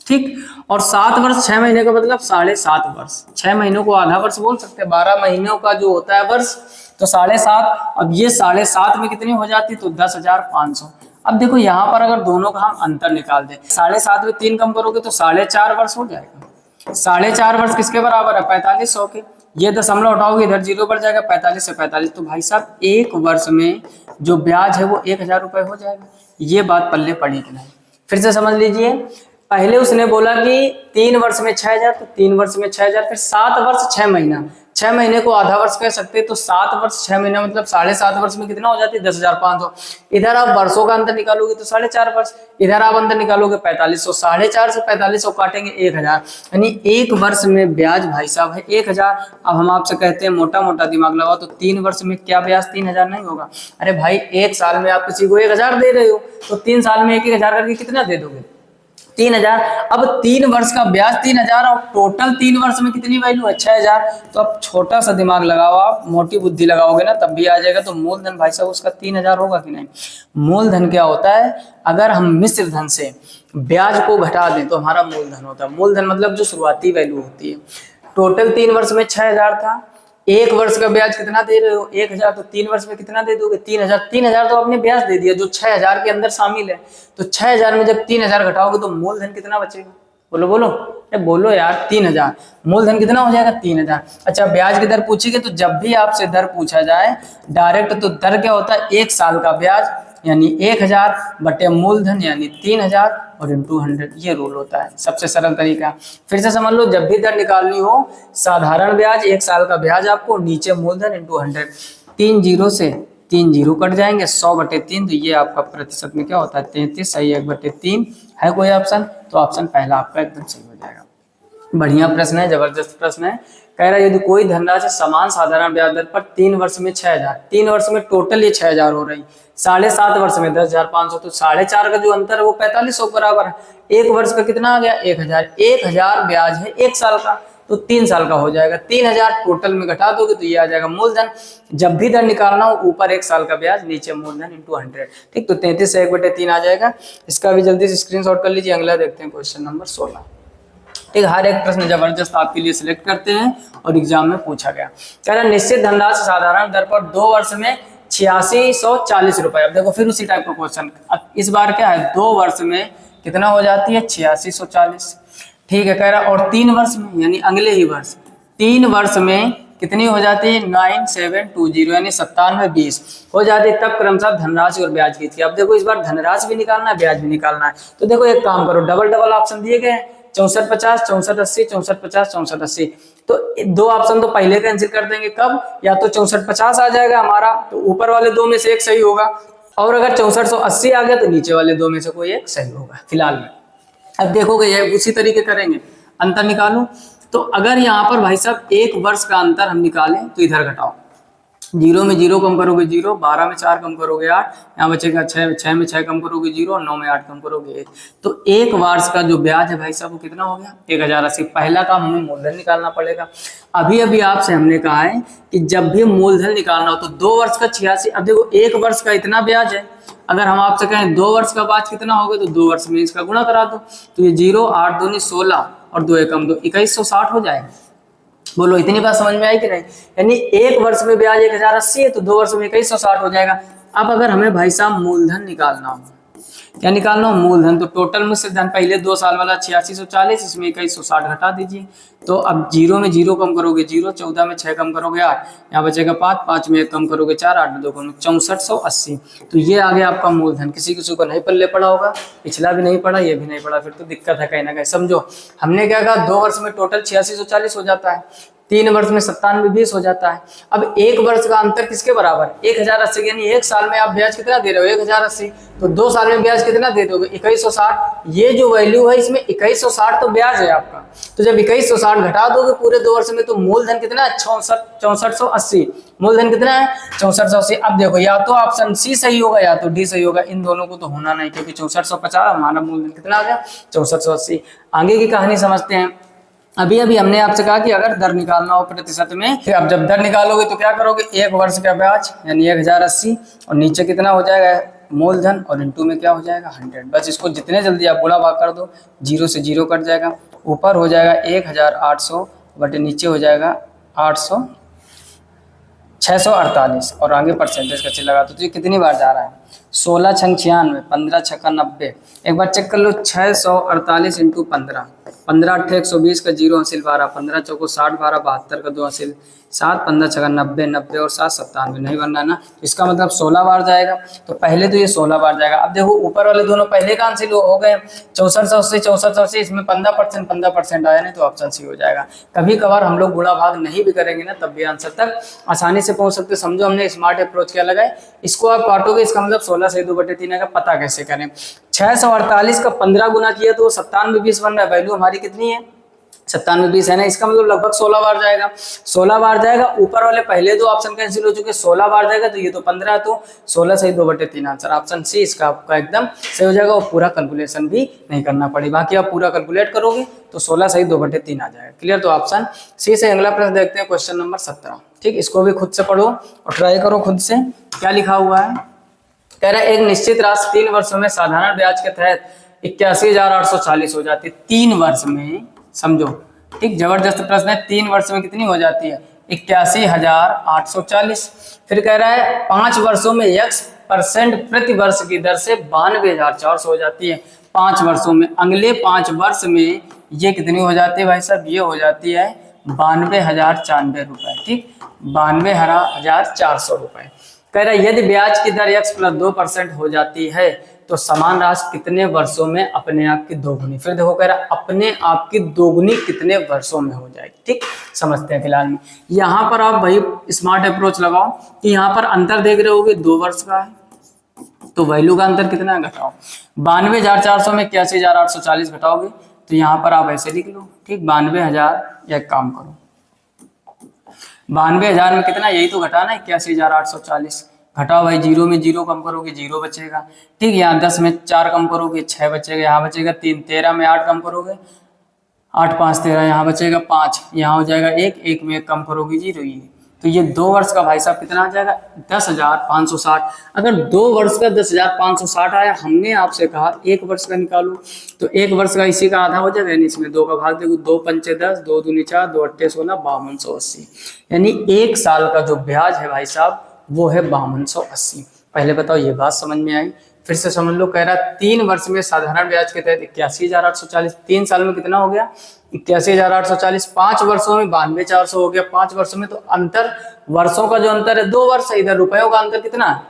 ठीक, और 7 वर्ष 6 महीने का मतलब 7.5 वर्ष, 6 महीनों को आधा वर्ष बोल सकते हैं, 12 महीनों का जो होता है वर्ष, तो 7.5। अब ये 7.5 में कितनी हो जाती, तो 10,500। अब देखो यहाँ पर अगर दोनों का हम अंतर निकाल दें, 7.5 में 3 कम करोगे तो 4.5 वर्ष हो जाएगा। 4.5 वर्ष किसके बराबर है, 4500 के। ये दशमलव उठाओगे इधर 0 बढ़ जाएगा, 45 से 45, तो भाई साहब 1 वर्ष में जो ब्याज है वो 1,000 रुपए हो जाएगा। ये बात पल्ले पड़ी कि नहीं, फिर से समझ लीजिए। पहले उसने बोला कि 3 वर्ष में 6,000, तो 3 वर्ष में 6,000, फिर 7 वर्ष 6 महीना, 6 महीने को आधा वर्ष कह सकते हैं, तो 7 वर्ष 6 महीना मतलब 7.5 वर्ष में कितना हो जाती है, 10,500। इधर आप वर्षों का अंतर निकालोगे तो 4.5 वर्ष, इधर आप अंतर निकालोगे 4500, 4.5 से 4500 काटेंगे 1,000, यानी 1 वर्ष में ब्याज भाई साहब है 1,000। अब हम आपसे कहते हैं मोटा मोटा दिमाग लगाओ, तो 3 वर्ष में क्या ब्याज 3,000 नहीं होगा। अरे भाई 1 साल में आप किसी को 1,000 दे रहे हो, तो 3 साल में 1,000 करके कितना दे दोगे, 3,000। अब 3 वर्ष का ब्याज 3,000 और टोटल 3 वर्ष में कितनी वैल्यू है, 6,000। तो अब छोटा सा दिमाग लगाओ, आप मोटी बुद्धि लगाओगे ना तब भी आ जाएगा। तो मूलधन भाई साहब उसका 3,000 होगा कि नहीं। मूलधन क्या होता है, अगर हम मिश्र धन से ब्याज को घटा दें तो हमारा मूलधन होता है। मूलधन मतलब जो शुरुआती वैल्यू होती है। टोटल 3 वर्ष में 6,000 था, 1 वर्ष का ब्याज कितना दे रहे हो, 1,000, तो 3 वर्ष में कितना दे दोगे, 3,000। 3,000 तो आपने ब्याज दे दिया जो 6,000 के अंदर शामिल है। तो 6,000 में जब 3,000 घटाओगे तो मूलधन कितना बचेगा, बोलो बोलो, अरे बोलो यार, 3,000। मूलधन कितना हो जाएगा, 3,000। अच्छा, ब्याज की दर पूछेगी तो जब भी आपसे दर पूछा जाए डायरेक्ट, तो दर क्या होता है, 1 साल का ब्याज यानी 1,000 बटे मूलधन यानी 3,000 और इंटू 100, ये रूल होता है, सबसे सरल तरीका। फिर से समझ लो, जब भी दर निकालनी हो, साधारण ब्याज 1 साल का ब्याज आपको, नीचे मूलधन इंटू 100, 3 जीरो से 3 जीरो कट जाएंगे, 100 बटे 3, तो ये आपका प्रतिशत में क्या होता है, 33। सही 1 बटे 3 है कोई ऑप्शन, तो ऑप्शन पहला आपका एकदम सही हो जाएगा। बढ़िया प्रश्न है, जबरदस्त प्रश्न है। कह रहा है यदि कोई धनराशि समान साधारण ब्याज दर पर 3 वर्ष में 6,000, 3 वर्ष में टोटल ये 6,000 हो रही, 7.5 वर्ष में 10,500, तो 4.5 का जो अंतर है वो 4500 बराबर है। 1 वर्ष का कितना आ गया, 1,000। 1,000 ब्याज है 1 साल का, तो 3 साल का हो जाएगा। 3,000 टोटल में घटा दोगे तो ये आ जाएगा मूलधन। जब भी दर निकालना हो, ऊपर 1 साल का ब्याज, नीचे मूलधन इंटू 100, ठीक। तो 33 से 1 बटे 3 आ जाएगा। इसका भी जल्दी से स्क्रीनशॉट कर लीजिए। अगला देखते हैं क्वेश्चन नंबर 16, ठीक। हर एक प्रश्न जबरदस्त आपके लिए सिलेक्ट करते हैं और एग्जाम में पूछा गया। कह रहा है निश्चित धनराशि साधारण दर पर 2 वर्ष में 8640 रुपए। अब देखो फिर उसी टाइप का क्वेश्चन, अब इस बार क्या है, 2 वर्ष में कितना हो जाती है, 8640, ठीक है। कह रहा और 3 वर्ष में यानी अगले ही वर्ष, 3 वर्ष में कितनी हो जाती है, 9720 यानी 9720 हो जाती है। तब क्रमशः धनराशि और ब्याज की थी। अब देखो इस बार धनराशि भी निकालना है, ब्याज भी निकालना है। तो देखो एक काम करो, डबल डबल ऑप्शन दिए गए, 6450, 6480, 6450, 6480। तो 2 ऑप्शन तो पहले कैंसिल कर देंगे। कब, या तो 6450 आ जाएगा हमारा, तो ऊपर वाले 2 में से एक सही होगा, और अगर 6480 आ गया तो नीचे वाले 2 में से कोई एक सही होगा फिलहाल में। अब देखोगे ये उसी तरीके करेंगे, अंतर निकालो। तो अगर यहाँ पर भाई साहब 1 वर्ष का अंतर हम निकालें तो इधर घटाओ, 0 में 0 कम करोगे 0, 12 में 4 कम करोगे 8, यहाँ बचेगा 6, 6 में 6 कम करोगे 0 और 9 में 8 कम करोगे 1। तो 1 वर्ष का जो ब्याज है भाई साहब वो कितना हो गया 1080। पहला काम हमें मूलधन निकालना पड़ेगा। अभी अभी आपसे हमने कहा है कि जब भी मूलधन निकालना हो तो 2 वर्ष का 86। अब देखो 1 वर्ष का इतना ब्याज है, अगर हम आपसे कहें 2 वर्ष का ब्याज कितना होगा तो 2 वर्ष में इसका गुणा करा दो, तो ये 0, 8 दूनी 16 और 2 एकम 2, 2160 हो जाएगा। बोलो इतनी बात समझ में आई कि नहीं? यानी 1 वर्ष में ब्याज 1080 है तो 2 वर्ष में 2160 हो जाएगा। अब अगर हमें भाई साहब मूलधन निकालना हो, क्या निकालना हो? मूलधन। तो टोटल मुझसे धन पहले 2 साल वाला 8640, इसमें 2160 घटा दीजिए। तो अब 0 में 0 कम करोगे 0, 14 में 6 कम करोगे 8, यहाँ बचेगा 5, 5 में 1 कम करोगे 4, 8 में 2 कम 6480। तो ये आ गया आपका मूलधन। किसी किसी को नहीं पल्ले पड़ा होगा, पिछला भी नहीं पड़ा, ये भी नहीं पड़ा, फिर तो दिक्कत है कहीं ना कहीं। समझो हमने क्या कहा, 2 वर्ष में टोटल 8640 हो जाता है, 3 वर्ष में 9720 हो जाता है। अब 1 वर्ष का अंतर किसके बराबर? 1080, यानी 1 साल में आप ब्याज कितना दे रहे हो 1080, तो 2 साल में ब्याज कितना दे दोगे 2160। ये जो वैल्यू है इसमें 2160 तो ब्याज है आपका, तो जब 2160 घटा दोगे पूरे 2 वर्ष में तो मूलधन कितना है 6480। मूलधन कितना है 6480। अब देखो या तो ऑप्शन सी सही होगा या तो डी सही होगा, इन दोनों को तो होना नहीं, क्योंकि 6450 हमारा मूलधन कितना आ गया 6480। आगे की कहानी समझते हैं। अभी अभी हमने आपसे कहा कि अगर दर निकालना हो प्रतिशत में, फिर अब जब दर निकालोगे तो क्या करोगे, 1 वर्ष का ब्याज यानी 1080 और नीचे कितना हो जाएगा मूलधन और इनटू में क्या हो जाएगा 100। बस इसको जितने जल्दी आप गुणा भाग कर दो, 0 से 0 कट जाएगा, ऊपर हो जाएगा 1800 बटे नीचे हो जाएगा 800 648 और आगे परसेंटेज का चिन्ह लगा दो। तो ये कितनी बार जा रहा है 16 छंग 96, 15 छक्का 90। एक बार चेक कर लो 648 इंटू 15, 15 8 120 का 0 हासिल 12, 15 चौको 60 12 72 का 2 हासिल 7, 15 छक्का 90, 90 और 7 97। नहीं बनना ना, इसका मतलब 16 बार जाएगा। तो पहले तो ये 16 बार जाएगा। अब देखो ऊपर वाले दोनों पहले का हासिल हो गए 6480 6480, इसमें 15% आया नहीं तो ऑप्शन सी हो जाएगा। कभी कभार हम लोग गुणा भाग नहीं भी करेंगे ना तब भी आंसर तक आसानी से पहुंच सकते। समझो हमने स्मार्ट अप्रोच क्या लगाए, इसको आप काटोगे इसका मतलब 16 से 2/3 का पता कैसे करें। 648 का 15 गुना किया तो 9720 बन रहा है। वैल्यू हमारी कितनी है 9720 है ना, इसका मतलब लगभग 16 बार जाएगा। 16 बार जाएगा, ऊपर वाले पहले दो ऑप्शन कैंसिल हो चुके, 16 बार जाएगा तो ये तो 15, तो 16 से 2/3 आंसर ऑप्शन सी इसका आपका एकदम सही हो जाएगा। और पूरा कैलकुलेशन भी नहीं करना पड़ेगा, बाकी आप पूरा कैलकुलेट करोगे तो 16 से 2/3 आ जाएगा। क्लियर, तो ऑप्शन सी से अगला प्रश्न देखते हैं, क्वेश्चन नंबर 17। ठीक, इसको भी खुद से पढ़ो और ट्राई करो खुद से। क्या लिखा हुआ है, कह रहा है एक निश्चित राशि 3 वर्षों में साधारण ब्याज के तहत 81,840 हो जाती है 3 वर्ष में। समझो, ठीक, जबरदस्त प्रश्न है। 3 वर्ष में कितनी हो जाती है 81,840। फिर कह रहा है 5 वर्षों में x% प्रति वर्ष की दर से 92,400 हो जाती है 5 वर्षों में। अगले 5 वर्ष में ये कितनी हो जाती है भाई साहब, ये हो जाती है 92,094 रुपए। ठीक, 92,400 रुपए। कह रहा है यदि ब्याज की दर x + 2% हो जाती है तो समान राशि कितने वर्षों में अपने आप की दोगुनी। फिर देखो कह रहा है अपने आप की दोगुनी कितने वर्षों में हो जाएगी। ठीक, समझते हैं फिलहाल में। यहाँ पर आप भाई स्मार्ट अप्रोच लगाओ कि यहाँ पर अंतर देख रहे होगे 2 वर्ष का है, तो वैल्यू का अंतर कितना है घटाओ। 92,400 में 81,840 घटाओगे तो यहाँ पर आप ऐसे लिख लो। ठीक, 92,000, एक काम करो 92,000 में कितना, यही तो घटाना है 81,840। घटाओ भाई, 0 में 0 कम करोगे 0 बचेगा। ठीक, यहाँ 10 में 4 कम करोगे 6 बचेगा, यहाँ बचेगा 3, 13 में 8 कम करोगे 8 5 13, यहाँ बचेगा 5, यहाँ हो जाएगा 1, 1 में 1 कम करोगे 0। ये तो ये 2 वर्ष का भाई साहब कितना आ जाएगा 10,560। अगर 2 वर्ष का 10,560 आया, हमने आपसे कहा 1 वर्ष का निकालो, तो 1 वर्ष का इसी का आधा हो जाएगा, यानी इसमें 2 का भाग देखो, 2 पंचे 10, 2 दूनी 4, 2 अट्ठे 16, 5280। यानी 1 साल का जो ब्याज है भाई साहब वो है 5280। पहले बताओ ये बात समझ में आई, फिर से समझ लो। कह रहा 3 वर्ष में साधारण ब्याज के तहत 81,840, 3 साल में कितना हो गया 81,840, 5 वर्षों में 92,400 हो गया। 5 वर्षों में तो अंतर, वर्षों का जो अंतर है 2 वर्ष है, इधर रुपयों का अंतर कितना है,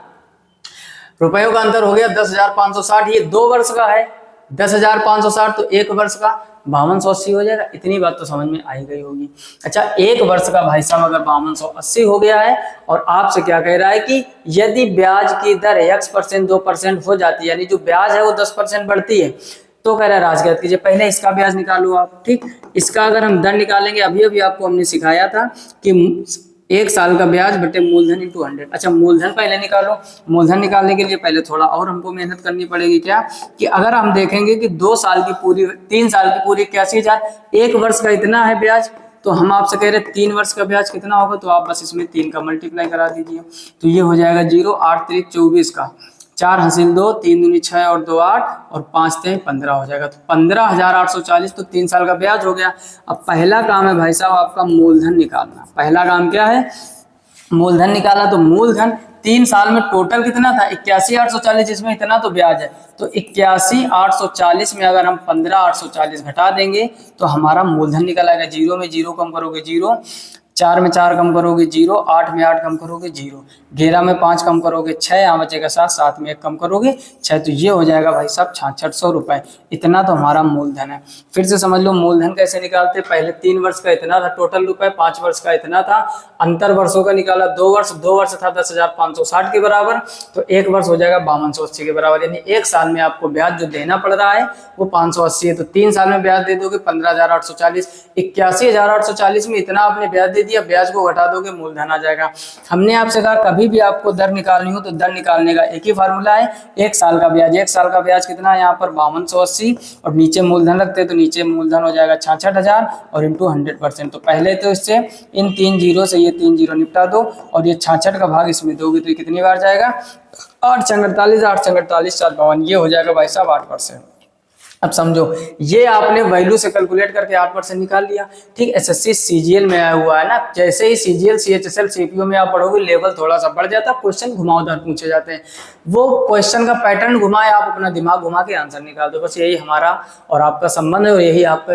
रुपयों का अंतर हो गया 10,560। ये 2 वर्ष का है 10,560, तो 1 वर्ष का 5280 हो जाएगा। इतनी बात तो समझ में आई गई होगी। अच्छा, 1 वर्ष का भाई साहब अगर 5280 हो गया है और आपसे क्या कह रहा है कि यदि ब्याज की दर x% 2% हो जाती है, यानी जो ब्याज है वो 10% बढ़ती है, तो कह रहा है राजज्ञात कीजिए। पहले इसका ब्याज निकालो आप, ठीक। इसका अगर हम दर निकालेंगे, अभी अभी आपको हमने सिखाया था कि 1 साल का ब्याज बटे मूलधन इंटू 100। अच्छा, मूलधन पहले निकालो। मूलधन निकालने के लिए पहले थोड़ा और हमको मेहनत करनी पड़ेगी। क्या कि अगर हम देखेंगे कि 2 साल की पूरी, 3 साल की पूरी 81,000, 1 वर्ष का इतना है ब्याज, तो हम आपसे कह रहे हैं 3 वर्ष का ब्याज कितना होगा, तो आप बस इसमें 3 का मल्टीप्लाई करा दीजिए। तो ये हो जाएगा 0, 8 त्रिक 24 का, 4 हासिल 2, 3 दूनी 6 और 2 8 और 5 3 15 हो जाएगा। तो 15,840 तो 3 साल का ब्याज हो गया। अब पहला काम है भाई साहब आपका मूलधन निकालना। पहला काम क्या है, मूलधन निकाला। तो मूलधन 3 साल में टोटल कितना था, 81,840, जिसमें इतना तो ब्याज है। तो 81,840 में अगर हम 15,840 घटा देंगे तो हमारा मूलधन निकल आएगा। 0 में 0 कम करोगे 0, 4 में 4 कम करोगे 0, 8 में 8 कम करोगे 0, 11 में 5 कम करोगे 6, यहाँ बचेगा 7, 7 में 1 कम करोगे 6। तो ये हो जाएगा भाई साहब 6600 रुपए। इतना तो हमारा मूलधन है। फिर से समझ लो मूलधन कैसे निकालते। पहले 3 वर्ष का इतना था टोटल रुपए, 5 वर्ष का इतना था, अंतर वर्षों का निकाला। 2 वर्ष था 10,560 के बराबर, तो 1 वर्ष हो जाएगा 5280 के बराबर। यानी 1 साल में आपको ब्याज जो देना पड़ रहा है वो 580 है। तो 3 साल में ब्याज दे दोगे 15,840। 81,840 में इतना आपने ब्याज दे दिया, ब्याज को घटा दोगे मूलधन आ जाएगा। हमने आपसे कहा कभी भी आपको दर निकालनी हो तो दर निकालने का एक ही फार्मूला है, 1 साल का ब्याज। 1 साल का ब्याज कितना है यहाँ पर 5280, और नीचे मूलधन रखते हैं तो नीचे मूलधन हो जाएगा 66,000 और इंटू 100%। तो पहले तो इससे इन 3 जीरो से ये 3 जीरो निपटा दो, और ये 66 का भाग इसमें दोगे तो ये कितनी बार जाएगा, 8 × 48, 8 × 48 7 52, ये हो जाएगा भाई साहब 8%। अब समझो ये आपने वैल्यू से कैलकुलेट करके 8% निकाल लिया, ठीक। एसएससी सीजीएल में आया हुआ है ना, जैसे ही सीजीएल सीएचएसएल सीपीओ में आप पढ़ोगे लेवल थोड़ा सा बढ़ जाता है, क्वेश्चन घुमावदार पूछे जाते हैं। वो क्वेश्चन का पैटर्न घुमाए, आप अपना दिमाग घुमा के आंसर निकाल दो। बस यही हमारा और आपका संबंध है, और यही आपका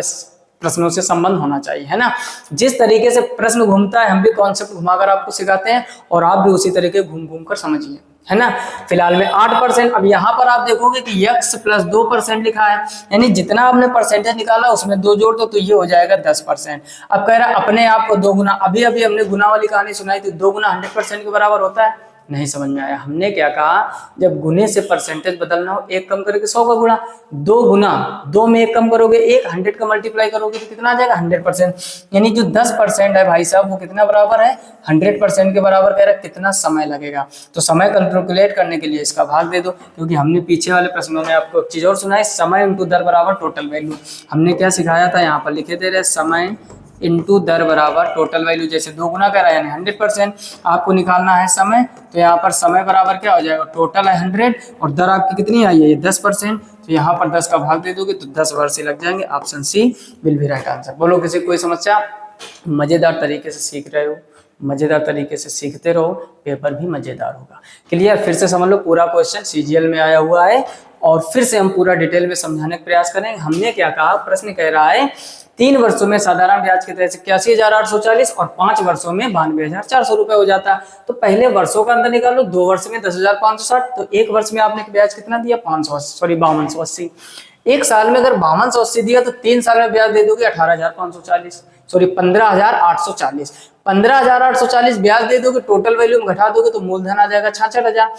प्रश्नों से संबंध होना चाहिए, है ना। जिस तरीके से प्रश्न घूमता है हम भी कॉन्सेप्ट घुमाकर आपको सिखाते हैं, और आप भी उसी तरीके घूम घूम कर समझिए, है ना। फिलहाल में 8%। अब यहाँ पर आप देखोगे कि x + 2% लिखा है, यानी जितना आपने परसेंटेज निकाला उसमें 2 जोड़ दो तो ये हो जाएगा 10%। अब कह रहा है अपने आप को 2 गुना, अभी अभी हमने गुना वाली कहानी सुनाई थी, 2 गुना 100% के बराबर होता है। नहीं समझ में आया। हमने क्या कहा, जब गुने से परसेंटेज बदलना हो 1 कम करके 100 का गुणा, 2 गुना 2 में 1 कम करोगे 1, 100 का मल्टीप्लाई करोगे तो कितना आ जाएगा 100%। यानी जो 10% है भाई साहब वो कितना बराबर है 100% के बराबर। कह रहा है कितना समय लगेगा, तो समय कैलकुलेट करने के लिए इसका भाग दे दो, क्योंकि हमने पीछे वाले प्रश्नों में आपको एक चीज और सुनाई, समय इंटू दर बराबर टोटल वैल्यू। हमने क्या सिखाया था, यहाँ पर लिखे दे रहे समय इंटू दर बराबर टोटल वैल्यू। जैसे 2 गुना कर रहा है यानी 100%, आपको निकालना है समय, तो यहाँ पर समय बराबर क्या हो जाएगा, टोटल है 100 और दर आपकी कितनी आई है ये 10%, तो यहाँ पर 10 का भाग दे दोगे तो 10 वर्ष से लग जाएंगे। Option C will be right answer. बोलो किसी कोई समस्या। मजेदार तरीके से सीख रहे हो, मजेदार तरीके से सीखते रहो, पेपर भी मजेदार होगा। क्लियर। फिर से समझ लो पूरा क्वेश्चन सीजीएल में आया हुआ है, और फिर से हम पूरा डिटेल में समझाने का प्रयास करेंगे। हमने क्या कहा, प्रश्न कह रहा है 3 वर्षों में साधारण ब्याज की तरह से 81,840 और 5 वर्षों में 92,400 रुपए हो जाता है। तो पहले वर्षों का अंतर निकालो, 2 वर्ष में 10,560, तो 1 वर्ष में आपने ब्याज कितना दिया 5280। 1 साल में अगर 5280 दिया तो 3 साल में ब्याज दे दोगे 15,840 15,840 ब्याज दे दोगे, टोटल वैल्यू में घटा दोगे तो मूलधन आ जाएगा 66,000।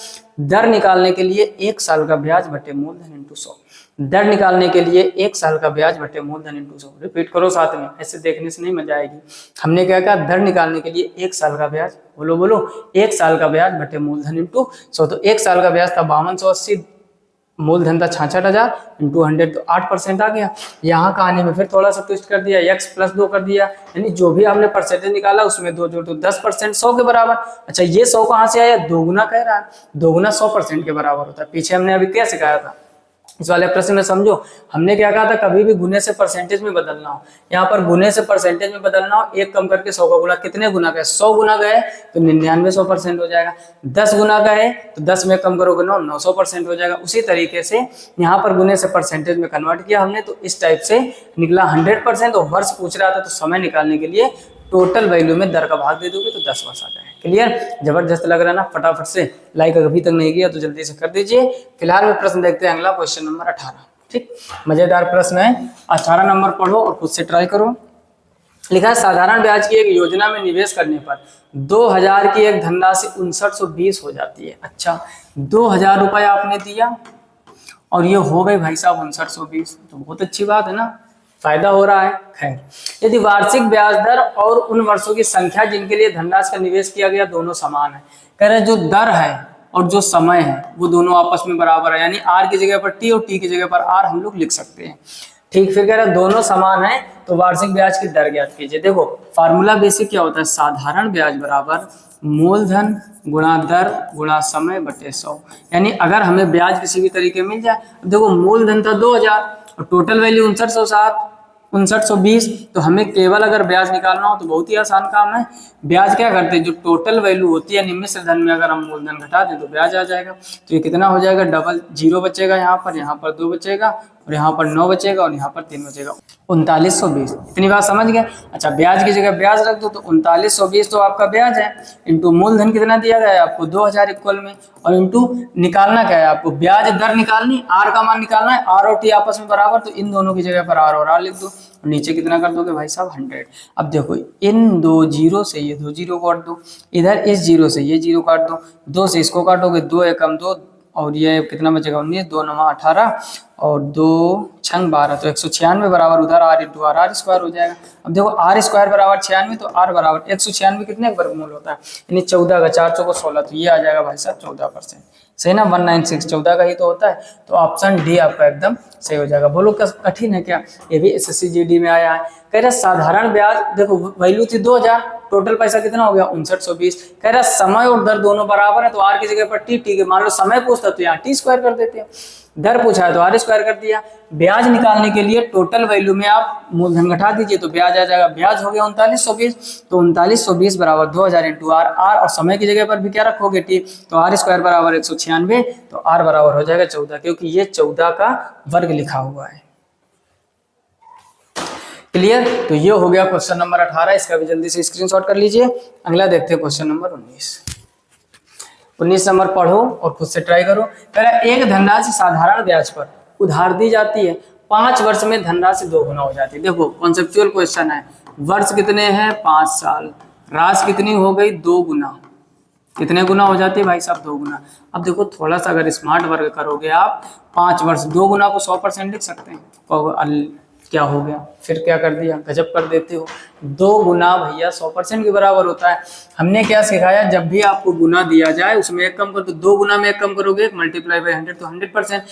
दर निकालने के लिए 1 साल का ब्याज बटे मूलधन इंटू 100। दर निकालने के लिए 1 साल का ब्याज बटे मूलधन इंटू 100। रिपीट करो साथ में, ऐसे देखने से नहीं मजा आएगी। हमने क्या कहा, दर निकालने के लिए 1 साल का ब्याज, बोलो बोलो 1 साल का ब्याज बटे मूलधन इंटू 100। तो 1 साल का ब्याज था 5280, मूलधन था 66,000 इंटू 100 तो 8% आ गया। यहाँ कहानी में फिर थोड़ा सा ट्विस्ट कर दिया, x + 2 कर दिया, यानी जो भी आपने परसेंटेज निकाला उसमें 2 जोड़ तो 10% 100 के बराबर। अच्छा ये 100 कहाँ से आया, 2 गुना कह रहा है, 2 गुना 100% के बराबर होता है। पीछे हमने अभी क्या सिखाया था, इस वाले प्रश्न में समझो। हमने क्या कहा था, कभी भी गुने से परसेंटेज में बदलना हो, यहाँ पर गुने से परसेंटेज में बदलना हो, 1 कम करके 100 का गुना, कितने गुना गए 100 गुना गए तो 99 100% हो जाएगा। 10 गुना गए तो 10 में कम करोगे 9 100% हो जाएगा। उसी तरीके से यहाँ पर गुने से परसेंटेज में कन्वर्ट किया हमने, तो इस टाइप से निकला 100%। और वर्ष पूछ रहा था तो समय निकालने के लिए टोटल वैल्यू में दर का भाग दे दोगे तो 10 वर्ष आ जाएगा। क्लियर। जबरदस्त लग रहा है ना। फटाफट से लाइक अभी तक नहीं किया तो जल्दी से कर दीजिए। फिलहाल में प्रश्न देखते हैं अगला, क्वेश्चन नंबर 18। ठीक, मजेदार प्रश्न है। 18 नंबर पढ़ो और खुद से ट्राई करो। लिखा है साधारण ब्याज की एक योजना में निवेश करने पर 2000 की एक धनराशि 5920 हो जाती है। अच्छा 2000 रुपये आपने दिया और ये हो गई भाई साहब 5920, तो बहुत अच्छी बात है ना, फायदा हो रहा है। खैर, यदि वार्षिक ब्याज दर और उन वर्षों की संख्या जिनके लिए धनराशि का निवेश किया गया दोनों समान है, कह रहे जो दर है और जो समय है वो दोनों आपस में बराबर है, यानी आर की जगह पर टी और टी की जगह पर आर हम लोग लिख सकते हैं। ठीक, फिर कह रहे दोनों समान है तो वार्षिक ब्याज की दर ज्ञात कीजिए। देखो फार्मूला बेसिक क्या होता है, साधारण ब्याज बराबर मूलधन गुणा दर गुणा समय बटे 100, यानी अगर हमें ब्याज किसी भी तरीके मिल जाए, देखो मूलधन था 2000 और टोटल वैल्यू 5920, तो हमें केवल अगर ब्याज निकालना हो तो बहुत ही आसान काम है। ब्याज क्या करते हैं, जो टोटल वैल्यू होती है निम्न धन में अगर हम मूलधन घटा दें तो ब्याज आ जाएगा। तो ये कितना हो जाएगा, डबल जीरो बचेगा, यहाँ पर 2 बचेगा और यहाँ पर 9 बचेगा और यहाँ पर 3 बचेगा, 3920। इतनी बात समझ गए। अच्छा, ब्याज की जगह ब्याज रख दो तो 3920 तो आपका ब्याज है, इंटू मूलधन कितना दिया गया है आपको 2000 इक्वल में, और इंटू निकालना क्या है आपको, ब्याज दर निकालनी, आर का मान निकालना है, आर और टी आपस में बराबर, तो इन दोनों की जगह पर आर और आर लिख दो और नीचे कितना कर दोगे भाई साहब 100। अब देखो इन 2 जीरो से ये 2 जीरो काट दो, इधर इस जीरो से ये जीरो काट दो, 2 से इसको काटोगे 2 एकम 2 और ये कितना बचेगा 19, 2 9 18 और 2 6 12, तो 196 बराबर उधर R into R, R square हो जाएगा। अब देखो आर स्क्वायर बराबर 96, तो आर बराबर 196 कितने वर्गमूल होता है, यानी 14 का, 4 चौको 16, तो ये आ जाएगा भाई साहब 14%। सही ना, 196 14 का ही तो होता है, तो ऑप्शन डी आपका एकदम सही हो जाएगा। बोलो कठिन है क्या, ये भी एसएससी जीडी में आया है। कह रहा साधारण ब्याज, देखो वैल्यू थी 2000, टोटल पैसा कितना हो गया 5920। कह रहा समय और दर दोनों बराबर है, तो आर की जगह पर टी, टी के मान लो समय पूछता तो यहाँ टी स्क्वायर कर देते हैं, दर पूछा है तो आर स्क्वायर कर दिया। ब्याज निकालने के लिए टोटल वैल्यू में आप मूलधन घटा दीजिए तो ब्याज आ जाएगा, ब्याज हो गया 3920, तो 3920 बराबर 2000 इंटू आर, आर और समय की जगह पर भी क्या रखोगे टी, तो आर स्क्वायर बराबर 196, तो आर बराबर हो जाएगा 14, क्योंकि ये 14 का वर्ग लिखा हुआ है। क्लियर, तो ये हो गया क्वेश्चन नंबर 18, इसका भी जल्दी से स्क्रीनशॉट कर लीजिए। अगला देखते हैं क्वेश्चन नंबर 19 नंबर पढ़ो और खुद से ट्राई करो। पहला, एक धनराशि साधारण ब्याज पर उधार दी जाती है, 5 वर्ष में धनराशि 2 गुना हो जाती है। देखो कॉन्सेप्चुअल क्वेश्चन है, वर्ष कितने हैं 5 साल, राशि कितनी हो गई 2 गुना, कितने गुना हो जाती है भाई साहब 2 गुना। अब देखो थोड़ा सा अगर स्मार्ट वर्क करोगे आप, 5 वर्ष 2 गुना को 100% लिख सकते हैं, क्या हो गया, फिर क्या कर दिया, गजब कर देते हो। 2 गुना भैया 100% के बराबर होता है। हमने क्या सिखाया, जब भी आपको गुना दिया जाए उसमें एक कम कर दो, 2 गुना में एक कम करोगे, मल्टीप्लाई बाय 100 तो 100%।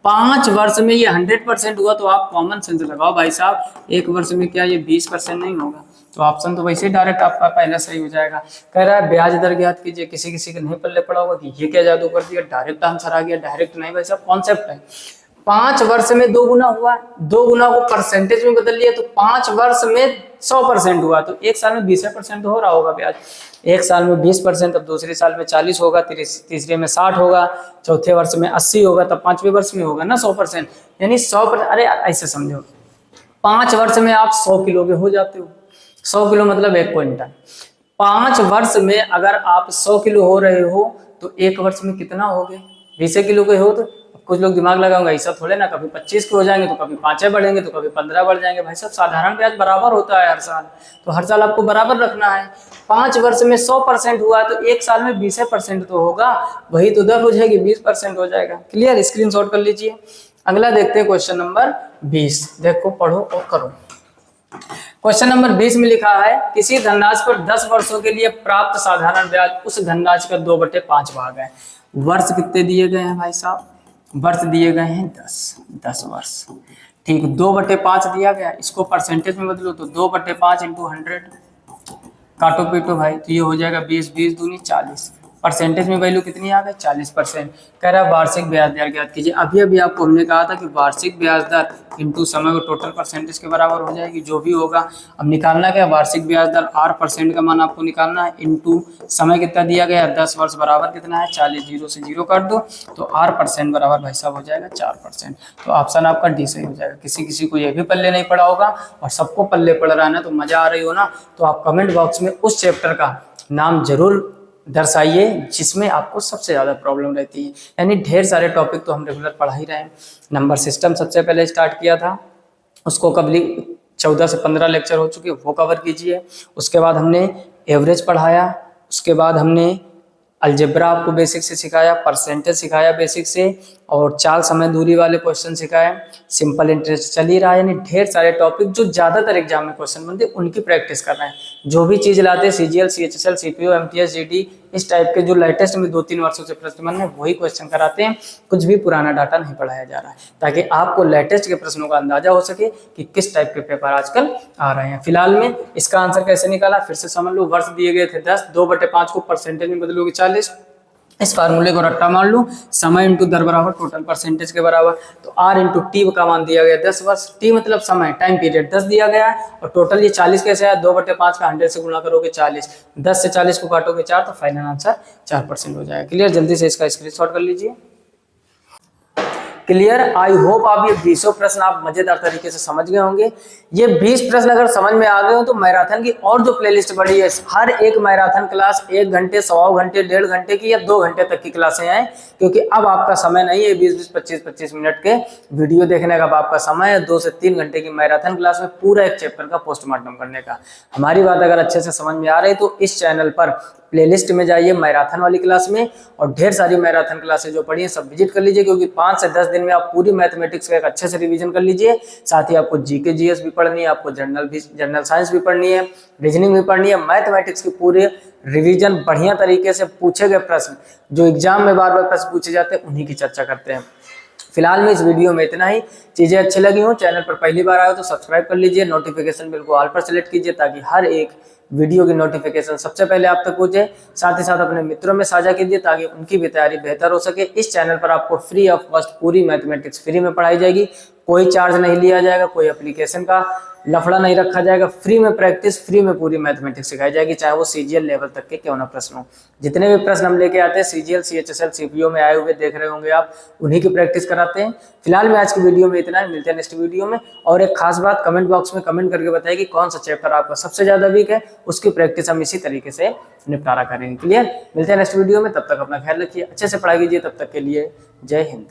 5 वर्ष में ये 100% हुआ, तो आप कॉमन सेंस लगाओ भाई साहब, 1 वर्ष में क्या ये 20% नहीं होगा, तो ऑप्शन तो वैसे ही डायरेक्ट आपका पहला सही हो जाएगा। कह रहा है ब्याज दर ज्ञात कीजिए, किसी किसी के नहीं पल्ले पड़ा होगा कि ये क्या जादू कर दिया, डायरेक्ट आंसर आ गया। डायरेक्ट नहीं भाई साहब, कॉन्सेप्ट है। 5 वर्ष में 2 गुना हुआ, 2 गुना को परसेंटेज में बदल लिया तो 5 वर्ष में 100% हुआ, तो 1 साल में 20% हो रहा होगा ब्याज। 1 साल में 20%, अब दूसरे साल में 40 होगा, तीसरे में 60 होगा, चौथे वर्ष में 80 होगा, तब 5वें वर्ष में होगा ना 100%, यानी 100%। अरे ऐसे समझो, 5 वर्ष में आप 100 किलो के हो जाते हो, 100 किलो मतलब 1 क्विंटल। 5 वर्ष में अगर आप 100 किलो हो रहे हो तो 1 वर्ष में कितना हो गए, 20 किलो के हो। तो कुछ लोग दिमाग लगाऊंगा, ऐसा थोड़े ना, कभी 25 के हो जाएंगे तो कभी 5 बढ़ेंगे तो कभी 15 बढ़ जाएंगे। भाई साहब साधारण ब्याज बराबर होता है हर साल, तो हर साल आपको बराबर रखना है। 5 वर्ष में 100% हुआ तो 1 साल में 20% तो होगा, वही तो दर हो जाएगी, 20% हो जाएगा। क्लियर, स्क्रीनशॉट कर लीजिए। अगला देखते हैं क्वेश्चन नंबर 20, देखो पढ़ो और करो। क्वेश्चन नंबर 20 में लिखा है, किसी धनराशि पर 10 वर्षों के लिए प्राप्त साधारण ब्याज उस धनराशि का 2/5 भाग है। वर्ष कितने दिए गए हैं भाई साहब, वर्ष दिए गए हैं 10 वर्ष। ठीक, 2/5 दिया गया, इसको परसेंटेज में बदलो तो 2/5 इंटू 100, काटो पीटो भाई, तो ये हो जाएगा 20, 20 दूनी 40। परसेंटेज में वैल्यू कितनी आ गई 40%। कह रहा है वार्षिक ब्याज दर ज्ञात कीजिए। अभी अभी आपको हमने कहा था कि वार्षिक ब्याज दर इंटू समय वो टोटल परसेंटेज के बराबर हो जाएगी, जो भी होगा। अब निकालना क्या, वार्षिक ब्याज दर R % का मान आपको निकालना है, इंटू समय कितना दिया गया 10 वर्ष बराबर कितना है 40, 0 से 0 काट दो तो R% बराबर भाई साहब हो जाएगा 4%। तो ऑप्शन आपका डी सही हो जाएगा। किसी किसी को ये भी पल्ले नहीं पड़ा होगा और सबको पल्ले पड़ रहा है ना, तो मजा आ रही हो ना, तो आप कमेंट बॉक्स में उस चैप्टर का नाम जरूर दर्शाइए जिसमें आपको सबसे ज़्यादा प्रॉब्लम रहती है। यानी ढेर सारे टॉपिक तो हम रेगुलर पढ़ा ही रहे हैं। नंबर सिस्टम सबसे पहले स्टार्ट किया था, उसको कभी 14 से 15 लेक्चर हो चुके, वो कवर कीजिए। उसके बाद हमने एवरेज पढ़ाया, उसके बाद हमने अलजेब्रा आपको बेसिक से सिखाया, परसेंटेज सिखाया बेसिक से, और चाल समय दूरी वाले क्वेश्चन सिखाए, सिंपल इंटरेस्ट चल ही रहा है, यानी ढेर सारे टॉपिक जो ज्यादातर एग्जाम में क्वेश्चन बनते हैं उनकी प्रैक्टिस कर रहे हैं। जो भी चीज लाते हैं CGL, CHSL, CPO, MTS, GD, इस टाइप के जो लेटेस्ट में 2-3 वर्षों से प्रश्न बन रहे हैं वही क्वेश्चन कराते हैं। कुछ भी पुराना डाटा नहीं पढ़ाया जा रहा है, ताकि आपको लेटेस्ट के प्रश्नों का अंदाजा हो सके कि किस टाइप के पेपर आजकल आ रहे हैं। फिलहाल में इसका आंसर कैसे निकाला फिर से समझ लो। वर्ष दिए गए थे 10, 2/5 को परसेंटेज में बदलोगे 40, इस फार्मूले को रट्टा मान लो, समय इंटू दर बराबर टोटल परसेंटेज के बराबर। तो आर इंटू टी का मान दिया गया 10 वर्ष, टी मतलब समय, टाइम पीरियड 10 दिया गया है, और टोटल ये 40 कैसे आया, 2/5 का 100 से गुणा करोगे 40, 10 से 40 को काटोगे 4, तो फाइनल आंसर 4% हो जाएगा। क्लियर, जल्दी से इसका स्क्रीनशॉट कर लीजिए। क्लियर, आई होप आप ये 20 प्रश्न आप मजेदार तरीके से समझ गए होंगे। ये 20 प्रश्न अगर समझ में आ गए हो तो मैराथन की और जो प्लेलिस्ट बड़ी है, हर एक मैराथन क्लास 1 घंटे, 1.25 घंटे, 1.5 घंटे की या 2 घंटे तक की क्लासें हैं, क्योंकि अब आपका समय नहीं है 20-20, 25-25 मिनट के वीडियो देखने का। अब आपका समय है 2 से 3 घंटे की मैराथन क्लास में पूरा एक चैप्टर का पोस्टमार्टम करने का। हमारी बात अगर अच्छे से समझ में आ रही है तो इस चैनल पर प्लेलिस्ट में जाइए मैराथन वाली क्लास में, और ढेर सारी मैराथन क्लासें जो पढ़ी हैं सब विजिट कर लीजिए, क्योंकि 5 से 10 दिन में आप पूरी मैथमेटिक्स का एक अच्छे से रिवीजन कर लीजिए। साथ ही आपको जीके जीएस भी पढ़नी है, आपको जनरल साइंस भी पढ़नी है, रीजनिंग भी पढ़नी है। मैथमेटिक्स की पूरे रिवीजन बढ़िया तरीके से पूछे गए प्रश्न जो एग्जाम में बार बार प्रश्न पूछे जाते हैं उन्हीं की चर्चा करते हैं। फिलहाल में इस वीडियो में इतना ही। चीजें अच्छी लगी हो, चैनल पर पहली बार आए हो तो सब्सक्राइब कर लीजिए, नोटिफिकेशन बिल को ऑल पर सेलेक्ट कीजिए, ताकि हर एक वीडियो की नोटिफिकेशन सबसे पहले आप तक पहुंचे। साथ ही साथ अपने मित्रों में साझा कीजिए, ताकि उनकी भी तैयारी बेहतर हो सके। इस चैनल पर आपको फ्री ऑफ कॉस्ट पूरी मैथमेटिक्स फ्री में पढ़ाई जाएगी, कोई चार्ज नहीं लिया जाएगा, कोई एप्लीकेशन का लफड़ा नहीं रखा जाएगा। फ्री में प्रैक्टिस, फ्री में पूरी मैथमेटिक्स सिखाई जाएगी, चाहे वो सीजीएल लेवल तक के क्यों ना प्रश्न हो। जितने भी प्रश्न हम लेके आते हैं सीजीएल, सीएचएसएल, सीपीओ में आए हुए देख रहे होंगे आप, उन्हीं की प्रैक्टिस कराते हैं। फिलहाल में आज की वीडियो में इतना ही, मिलते हैं नेक्स्ट वीडियो में। और एक खास बात, कमेंट बॉक्स में कमेंट करके बताइए कि कौन सा चैप्टर आपका सबसे ज्यादा वीक है, उसकी प्रैक्टिस हम इसी तरीके से निपटारा करेंगे। क्लियर, मिलते हैं नेक्स्ट वीडियो में, तब तक अपना ख्याल रखिए, अच्छे से पढ़ाई कीजिए। तब तक के लिए जय हिंद।